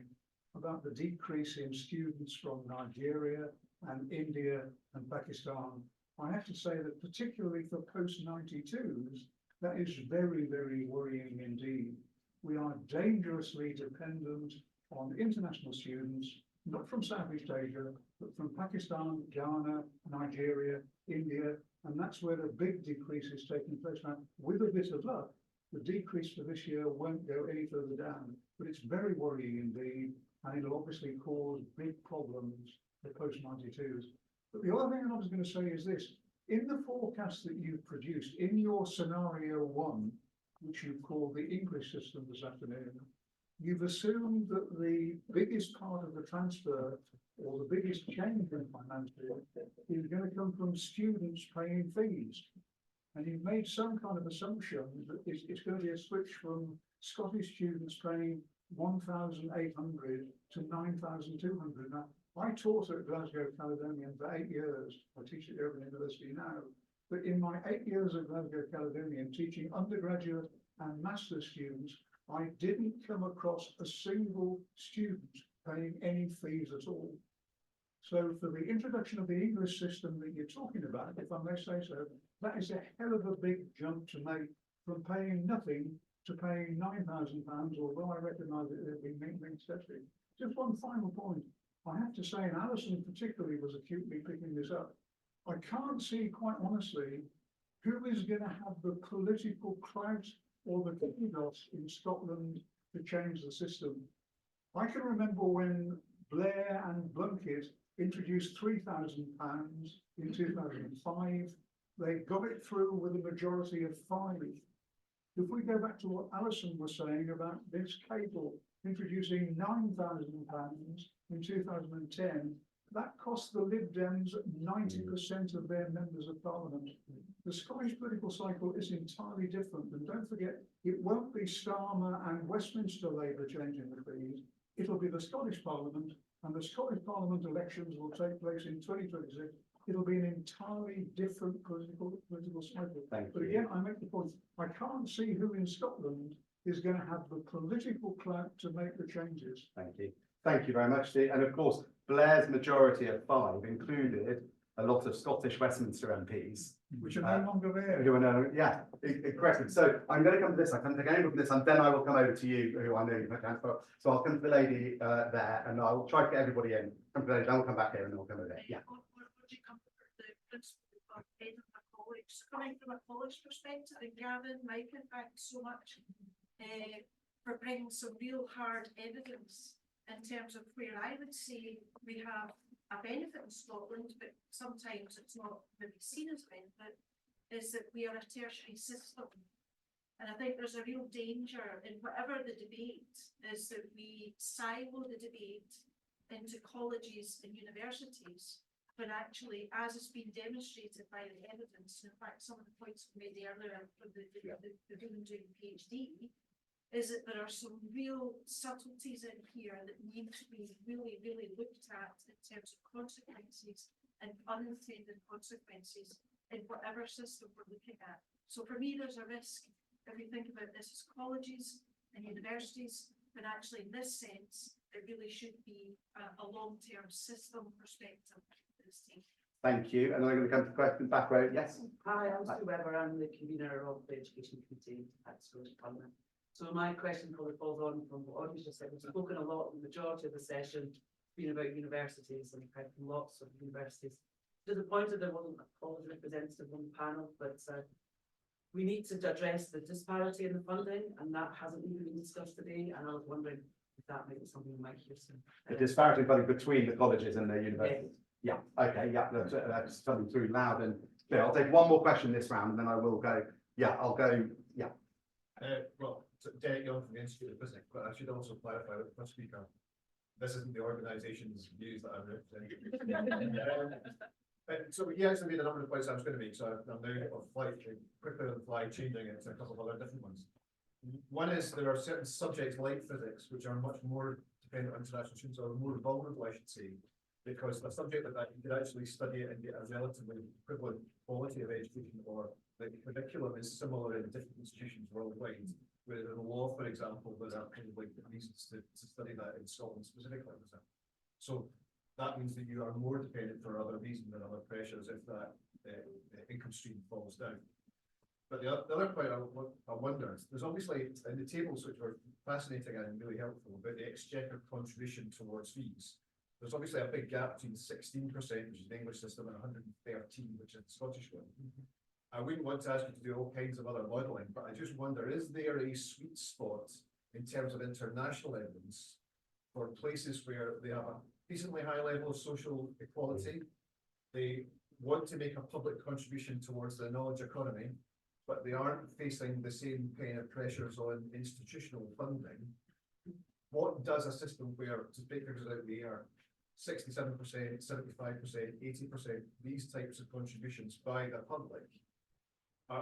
about the decrease in students from Nigeria and India and Pakistan, I have to say that particularly for post-92s, that is very, very worrying indeed. We are dangerously dependent on international students, not from Southeast Asia, but from Pakistan, Ghana, Nigeria, India, and that's where the big decrease is taking place now. With a bit of luck, the decrease for this year won't go any further down, but it's very worrying indeed, and it'll obviously cause big problems for post-92s. But the other thing I was going to say is this: in the forecast that you've produced, in your scenario 1, which you call the English system this afternoon, you've assumed that the biggest part of the transfer or the biggest change in financial is going to come from students paying fees. And you've made some kind of assumption that it's going to be a switch from Scottish students paying 1,800 to 9,200. Now, I taught at Glasgow Caledonian for 8 years. I teach at the Open University now. But in my 8 years at Glasgow Caledonian, teaching undergraduate and master's students, I didn't come across a single student paying any fees at all. So for the introduction of the English system that you're talking about, if I may say so, that is a hell of a big jump to make from paying nothing to paying £9,000, although I recognise it as being excessive. Just one final point. I have to say, and Alison particularly was acutely picking this up, I can't see quite honestly who is going to have the political clout or the kudos in Scotland to change the system. I can remember when Blair and Blunkett introduced £3,000 in 2005. They got it through with a majority of 5. If we go back to what Alison was saying about Vince Cable introducing £9,000 in 2010, that cost the Lib Dems 90% of their members of parliament. The Scottish political cycle is entirely different, and don't forget, it won't be Starmer and Westminster Labour changing the fees. It'll be the Scottish Parliament and the Scottish Parliament elections will take place in 2026, it'll be an entirely different political cycle. Thank But you. again, I make the point, I can't see who in Scotland is going to have the political clout to make the changes. Thank you. Thank you very much, Steve. And of course, Blair's majority of 5 included a lot of Scottish Westminster MPs. Which are no longer there. Who are no, yeah, correct. So I'm going to come to this. I come to the game of this, and then I will come over to you, who I know you've had hands for. So I'll come to the lady there, and I'll try to get everybody in. Come to the lady, then we'll come back here, and then we'll come over there. Yeah. Or would you come to the principal of Edinburgh College? So coming from a college perspective, and Gavin, Micah, thanks so much for bringing some real hard evidence in terms of where I would say we have a benefit in Scotland, but sometimes it's not maybe seen as a benefit, is that we are a tertiary system. And I think there's a real danger in whatever the debate is that we silo the debate into colleges and universities, when actually, as has been demonstrated by the evidence, in fact, some of the points we made earlier from the women doing PhD, is that there are some real subtleties in here that need to be really, really looked at in terms of consequences and unintended consequences in whatever system we're looking at. So for me, there's a risk if we think about this as colleges and universities, but actually in this sense, it really should be a long-term system perspective for this team. Thank you. And I'm going to come to the question back row. Yes. Hi, I'm Sue Webber. I'm the convener of the Education Committee at Scottish Parliament. So my question probably falls on from what Audrey just said. We've spoken a lot, the majority of the session being about universities, and we've heard from lots of universities. Disappointed there wasn't a college representative on the panel, but we need to address the disparity in the funding, and that hasn't even been discussed today. And I was wondering if that might be something we might hear soon. The disparity in funding between the colleges and the universities. Yeah. Okay. Yeah. That's coming through loud and clear. I'll take one more question this round, and then I will go. Yeah. I'll go. Yeah. Well, Derek Young from the Institute of Physics, but I should also clarify with the first speaker, this isn't the organisation's views that I'm representing. So he actually made a number of points I was going to make, so I'm now quickly on the fly changing it to a couple of other different ones. One is there are certain subjects like physics which are much more dependent on international students, or more vulnerable, I should say, because the subject that you could actually study it and get a relatively equivalent quality of education, or the curriculum is similar in different institutions worldwide. Whereas in law, for example, there are probably reasons to study that in Scotland specifically. So that means that you are more dependent for other reasons and other pressures if that income stream falls down. But the other point I wonder, there's obviously in the tables which were fascinating and really helpful about the Exchequer contribution towards fees. There's obviously a big gap between 16%, which is the English system, and 113, which is the Scottish one. I wouldn't want to ask you to do all kinds of other modelling, but I just wonder, is there a sweet spot in terms of international evidence for places where they have a decently high level of social equality, they want to make a public contribution towards the knowledge economy, but they aren't facing the same kind of pressures on institutional funding? What does a system where, to take figures out the air, 67%, 75%, 80%, these types of contributions by the public,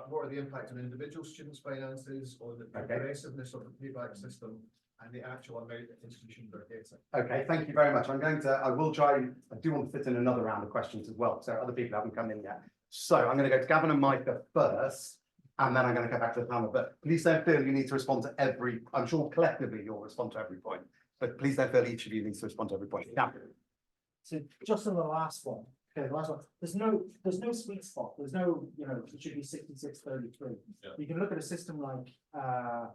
what are the impact on individual students' finances, on the progressiveness of the payback system, and the actual amount that institutions are getting? Okay, thank you very much. I will try, I do want to fit in another round of questions as well, so other people haven't come in yet. So I'm going to go to Gavin and Micah first, and then I'm going to go back to the panel. But please don't feel you need to respond to every, I'm sure collectively you'll respond to every point, but please don't feel each of you needs to respond to every point. Yeah. So just on the last one, okay, the last one, there's no sweet spot. There's no, it should be 66-33. Yeah. You can look at a system like, and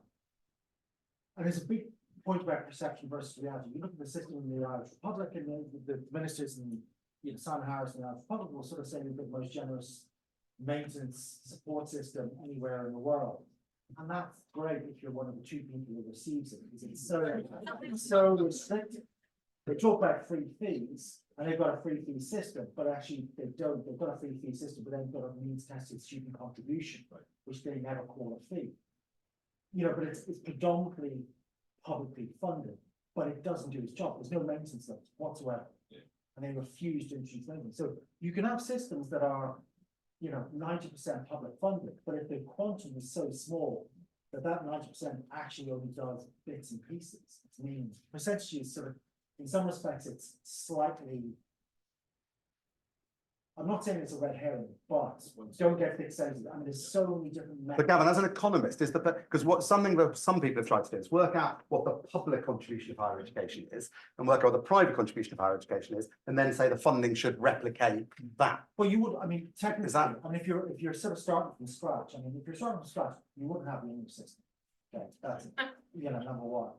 there's a big point about perception versus reality. You look at the system in the Irish Republic, and the ministers and Simon Harris in the Irish Republic will sort of say we've got the most generous maintenance support system anywhere in the world. And that's great if you're one of the 2 people who receives it, because it's so restricted. They talk about free fees, and they've got a free fee system, but actually they don't. They've got a free fee system, but then they've got a means tested student contribution, which they never call a fee. But it's predominantly publicly funded, but it doesn't do its job. There's no maintenance limits whatsoever. Yeah. And they refuse to introduce maintenance. So you can have systems that are, 90% public funded, but if the quantum is so small that 90% actually only does bits and pieces, it means percentages sort of in some respects, it's slightly. I'm not saying it's a red herring, but don't get fixated. I mean, there's so many different methods. But Gavin, as an economist, is the, because what something that some people have tried to do is work out what the public contribution of higher education is and work out what the private contribution of higher education is, and then say the funding should replicate that. Well, you would, I mean, technically, Is that- I mean, if you're sort of starting from scratch, I mean, if you're starting from scratch, you wouldn't have the English system. Okay, that's, you know, number one.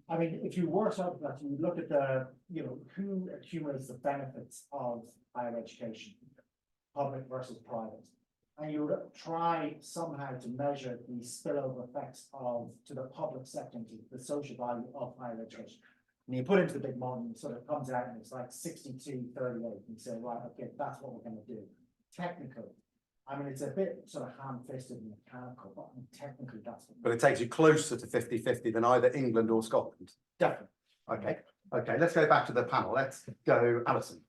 I mean, if you were starting from that, you would look at the, you know, who accumulates the benefits of higher education, public versus private. And you would try somehow to measure the spillover effects of, to the public sector, to the social value of higher education. And you put into the big model, and it sort of comes out and it's like 62-38, and you say, right, okay, that's what we're gonna do. Technically, I mean, it's a bit sort of ham-fisted and mechanical, but I mean, technically that's what. But it takes you closer to 50-50 than either England or Scotland. Definitely. Okay, okay, let's go back to the panel. Let's go, Alison.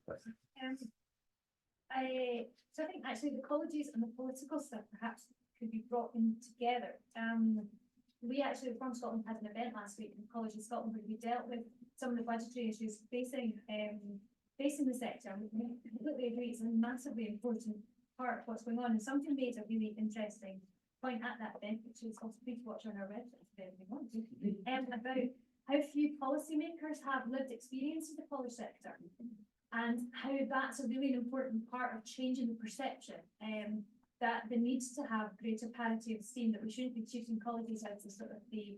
So I think actually the colleges and the political stuff perhaps could be brought in together. We actually from Scotland had an event last week in the College of Scotland where we dealt with some of the budgetary issues facing the sector. And we completely agree it's a massively important part of what's going on. And something made a really interesting point at that event, which is also please watch on our website if you want to, about how few policymakers have lived experience of the college sector. And how that's a really important part of changing the perception, that there needs to have greater parity of esteem, that we shouldn't be treating colleges as a sort of the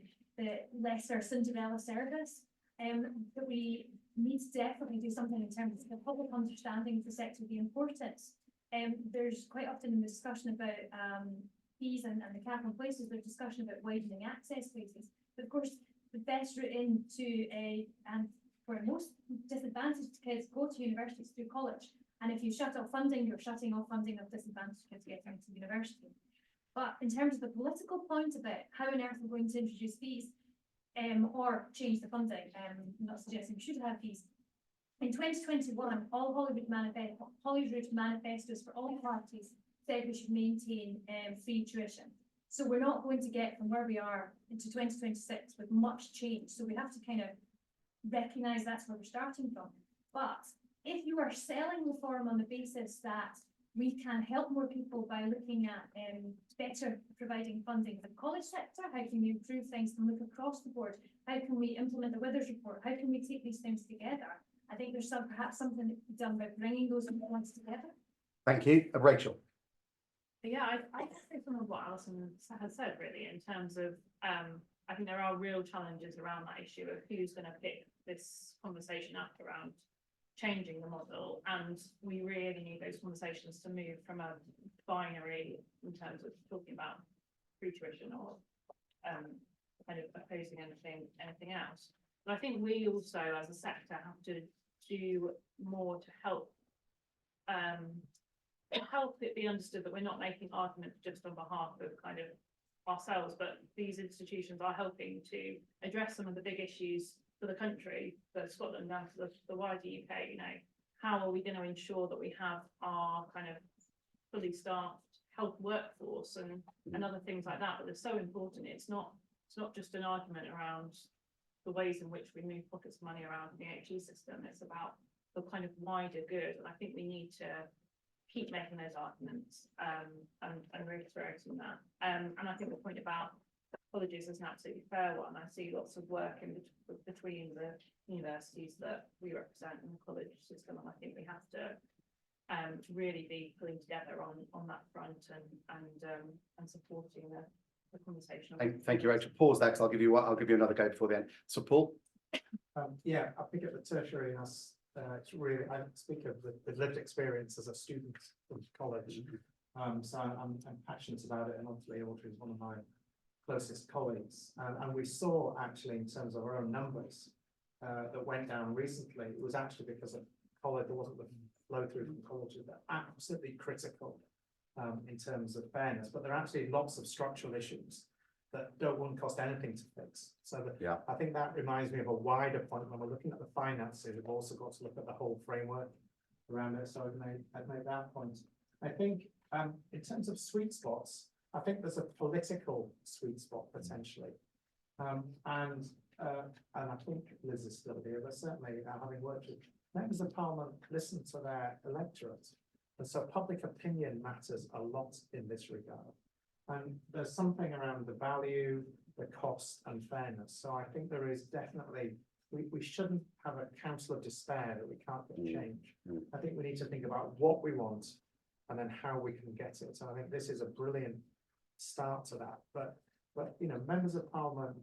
lesser Cinderella service, that we need to definitely do something in terms of the public understanding of the sector, the importance. There's quite often in the discussion about fees and the cap on places, there's discussion about widening access places. But of course, the best route into and where most disadvantaged kids go to universities through college. And if you shut off funding, you're shutting off funding of disadvantaged kids getting into university. But in terms of the political point about how on earth we're going to introduce fees or change the funding, not suggesting we should have fees. In 2021, all Hollywood manifestos for all parties said we should maintain free tuition. So we're not going to get from where we are into 2026 with much change. So we have to kind of recognise that's where we're starting from. But if you are selling reform on the basis that we can help more people by looking at better providing funding for the college sector, how can we improve things and look across the board? How can we implement the Withers report? How can we take these things together? I think there's perhaps something that can be done by bringing those points together. Thank you, Rachel. Yeah, I think some of what Alison has said really in terms of I think there are real challenges around that issue of who's going to pick this conversation up around changing the model, and we really need those conversations to move from a binary in terms of talking about free tuition or kind of opposing anything else. But I think we also as a sector have to do more to help it be understood that we're not making arguments just on behalf of kind of ourselves, but these institutions are helping to address some of the big issues for the country, for Scotland and for the wider UK. You know, how are we going to ensure that we have our kind of fully staffed health workforce and other things like that? But they're so important. It's not just an argument around the ways in which we move pockets of money around the HE system. It's about the kind of wider good, and I think we need to keep making those arguments and reiterating that. And I think the point about colleges is an absolutely fair one. I see lots of work between the universities that we represent in the college system, and I think we have to really be pulling together on that front and supporting the conversation. Thank you, Rachel. Pause there because I'll give you another go before the end. So Paul. Yeah, I think at the tertiary has it's really, I speak of the lived experience as a student of college. So I'm passionate about it, and obviously Audrey is one of my closest colleagues. And we saw actually in terms of our own numbers that went down recently, it was actually because of college, there wasn't the flow through from colleges that are absolutely critical in terms of fairness, but there are actually lots of structural issues that wouldn't cost anything to fix. So I think that reminds me of a wider point when we're looking at the finances. We've also got to look at the whole framework around it. So I've made that point. I think in terms of sweet spots, I think there's a political sweet spot potentially. And and I think Liz is still here, but certainly having worked with members of Parliament, listen to their electorate. And so public opinion matters a lot in this regard. And there's something around the value, the cost and fairness. So I think there is definitely, we shouldn't have a council of despair that we can't get change. I think we need to think about what we want and then how we can get it. So I think this is a brilliant start to that. But you know, members of Parliament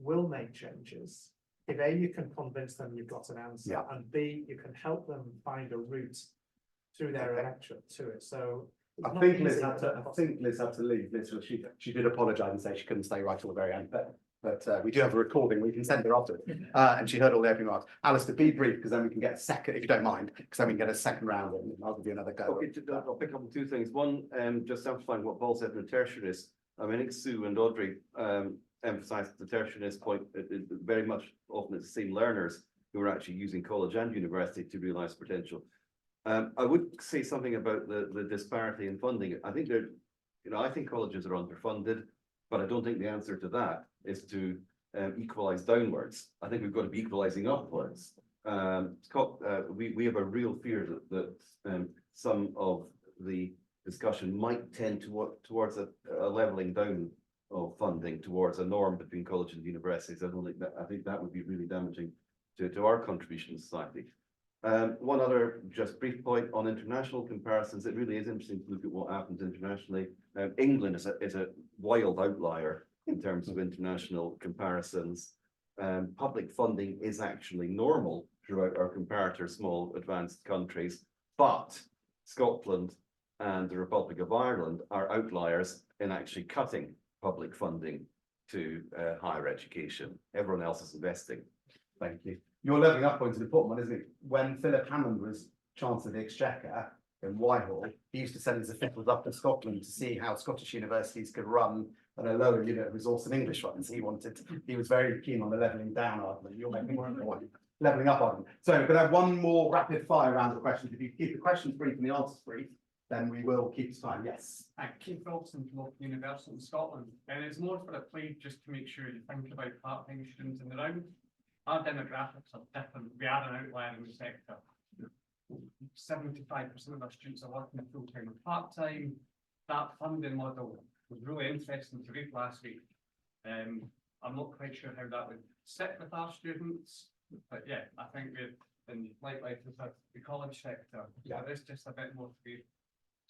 will make changes. If A, you can convince them you've got an answer, and B, you can help them find a route through their electorate to it. So I think Liz had to leave. Literally, she did apologise and say she couldn't stay right till the very end, but we do have a recording. We can send her after, and she heard all the opening remarks. Alistair, be brief, because then we can get a second, if you don't mind, because then we can get a second round, and I'll give you another go. Okay, I'll pick up on two things. One, just amplifying what Paul said in the tertiaries. I mean, I think Sue and Audrey emphasised the tertiaries point. It very much often it's the same learners who are actually using college and university to realise potential. I would say something about the disparity in funding. I think I think colleges are underfunded, but I don't think the answer to that is to equalise downwards. I think we've got to be equalising upwards. We have a real fear that some of the discussion might tend towards a levelling down of funding towards a norm between colleges and universities. I think that would be really damaging to our contribution to society. One other just brief point on international comparisons. It really is interesting to look at what happens internationally. England is a wild outlier in terms of international comparisons. Public funding is actually normal throughout our comparator small advanced countries, but Scotland and the Republic of Ireland are outliers in actually cutting public funding to higher education. Everyone else is investing. Thank you. Your levelling up point is an important one, isn't it? When Philip Hammond was Chancellor of the Exchequer in Whitehall, he used to send his officials up to Scotland to see how Scottish universities could run at a lower unit of resource and English ones. He was very keen on the levelling down argument. You're making more of one levelling up argument. So we're going to have one more rapid fire round of questions. If you keep the questions brief and the answers brief, then we will keep time. Yes. Keith Wilson from Open University in Scotland. And it's more for a plea just to make sure you think about part-time students in the round. Our demographics are different. We are an outlier in the sector. 75% of our students are working full-time and part-time. That funding model was really interesting to read last week. I'm not quite sure how that would sit with our students, but yeah, I think we're in likewise with the college sector. Yeah, there's just a bit more to be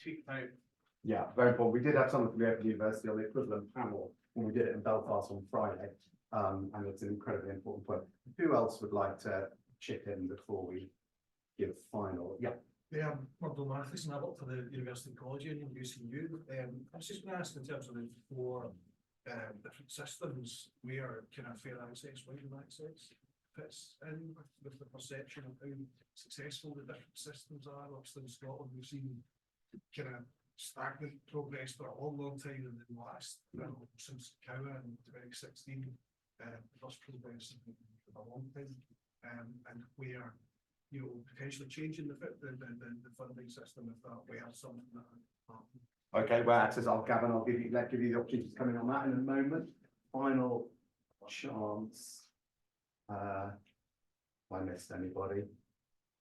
tweaked out. Yeah, very important. We did have someone from the Open University on the equivalent panel when we did it in Belfast on Friday. And it's an incredibly important point. Who else would like to chip in before we give final? Yeah. Yeah, Murdo Matheson, I work for the University College Union, UCU. I was just going to ask in terms of the four different systems where kind of fair access, wide access fits in with the perception of how successful the different systems are. Obviously in Scotland, we've seen kind of stagnant progress for a long time, and then last since Cowa in 2016, first progress in a long time, and where potentially changing the funding system if that were something that happened. Okay, well, Gavin, I'll give you the opportunity to come in on that in a moment. Final chance. I missed anybody?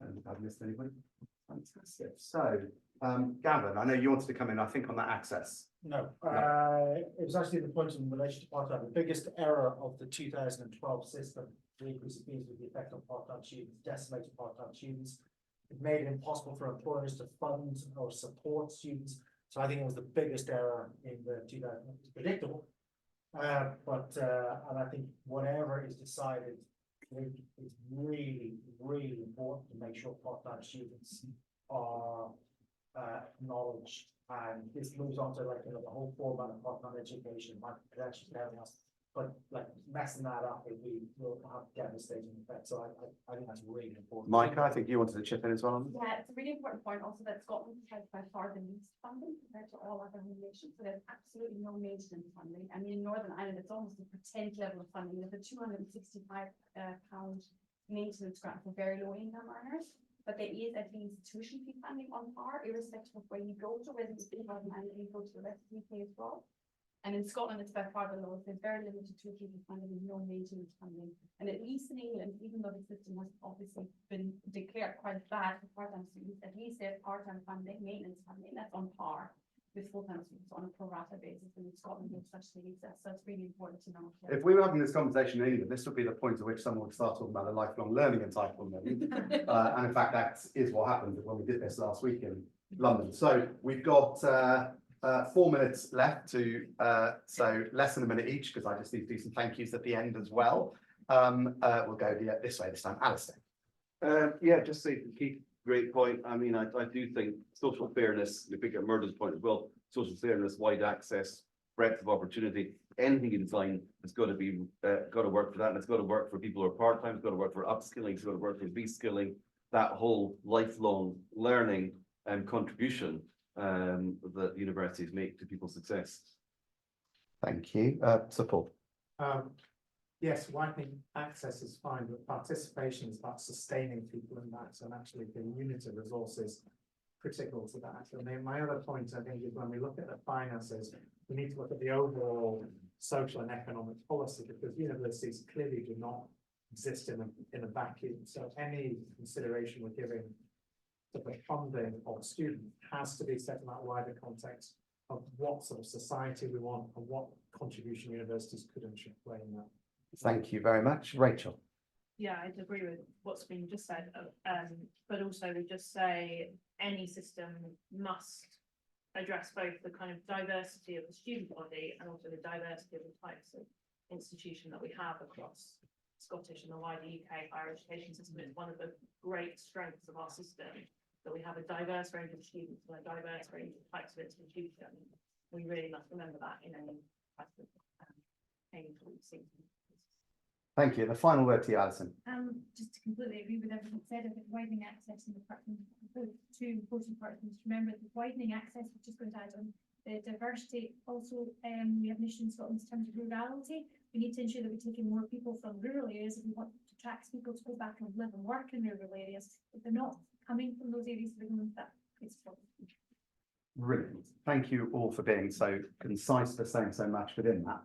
And I've missed anybody? Fantastic. So, Gavin, I know you wanted to come in, I think, on that access. No, it was actually the point in relation to part-time. The biggest error of the 2012 system, the increase of fees with the effect on part-time students, decimated part-time students. It made it impossible for employers to fund or support students. So I think it was the biggest error in the 2000. It's predictable, and I think whatever is decided, it's really, really important to make sure part-time students are acknowledged. And this moves on to the whole format of part-time education, credentials, and everything else. But messing that up, will have devastating effects. So I think that's really important. Micah, I think you wanted to chip in as well. Yeah, it's a really important point also that Scotland has by far the least funding compared to all other nations. So there's absolutely no maintenance funding. I mean, in Northern Ireland, it's almost a pretend level of funding. There's a £265 maintenance grant for very low income earners. But there is, I think, tuition fee funding on par, irrespective of where you go to, whether it's in Northern Ireland or you go to the rest of the UK as well. And in Scotland, it's by far the lowest. There's very limited tuition funding and no maintenance funding. And at least in England, even though the system has obviously been declared quite bad for part-time students, at least there's part-time funding, maintenance funding, that's on par with full-time students on a pro rata basis. And in Scotland, there's such things. So it's really important to know. If we were having this conversation in England, this would be the point at which someone would start talking about a lifelong learning entitlement. And in fact, that is what happened when we did this last week in London. So we've got 4 minutes left to, so less than a minute each, because I just need to do some thank yous at the end as well. We'll go this way this time. Alistair. Yeah, just say Keith, great point. I mean, I do think social fairness, if we get Murdo's point as well, social fairness, wide access, breadth of opportunity, anything you design has got to be, got to work for that. And it's got to work for people who are part-time, it's got to work for upskilling, it's got to work for reskilling, that whole lifelong learning and contribution that universities make to people's success. Thank you. Support. Yes, widening access is fine, but participation is about sustaining people in that and actually the unit of resources critical to that. And then my other point, I think, is when we look at the finances, we need to look at the overall social and economic policy, because universities clearly do not exist in a vacuum. So any consideration we're giving to the funding of students has to be set in that wider context of what sort of society we want and what contribution universities could and should play in that. Thank you very much. Rachel. Yeah, I'd agree with what's been just said, but also we just say any system must address both the kind of diversity of the student body and also the diversity of the types of institution that we have across Scottish and the wider UK higher education system. It's one of the great strengths of our system that we have a diverse range of students and a diverse range of types of institution. We really must remember that in any type of aim for Thank you. The final word to you, Alison. Just to completely agree with everything said, I think widening access and the two important parts to remember, the widening access, which is going to add on the diversity. Also, we have an issue in Scotland in terms of rurality. We need to ensure that we're taking more people from rural areas if we want to attract people to go back and live and work in rural areas. If they're not coming from those areas, they're going to that. It's problem. Brilliant. Thank you all for being so concise, for saying so much within that.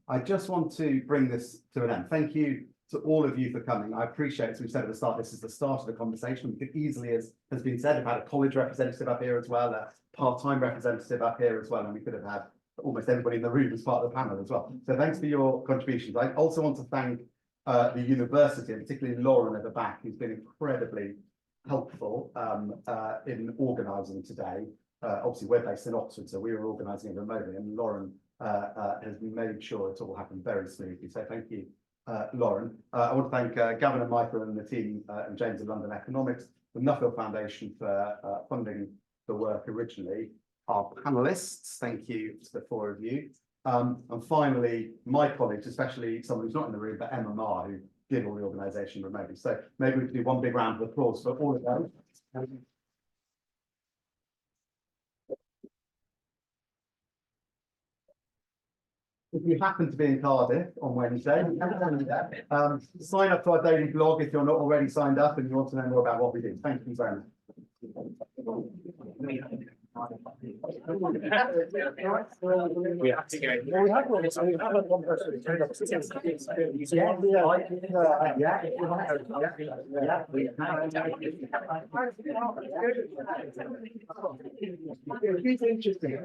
I just want to bring this to an end. Thank you to all of you for coming. I appreciate, as we said at the start, this is the start of the conversation. We could easily, as has been said, have had a college representative up here as well, a part-time representative up here as well, and we could have had almost everybody in the room as part of the panel as well. So thanks for your contributions. I also want to thank the university, and particularly Lauren at the back, who's been incredibly helpful in organising today. Obviously, we're based in Oxford, so we were organising it remotely, and Lauren has made sure it all happened very smoothly. So thank you, Lauren. I want to thank Gavin and Michael and the team and James at London Economics, the Nuffield Foundation for funding the work originally. Our panellists, thank you to the four of you. And finally, my colleagues, especially someone who's not in the room, but Emma Marr, who did all the organisation remotely. So maybe we can do one big round of applause for all of them. If you happen to be in Cardiff on Wednesday, sign up to our daily blog if you're not already signed up and you want to know more about what we do. Thank you very much. We have to go. Well, we have one. So we have one person. It's interesting.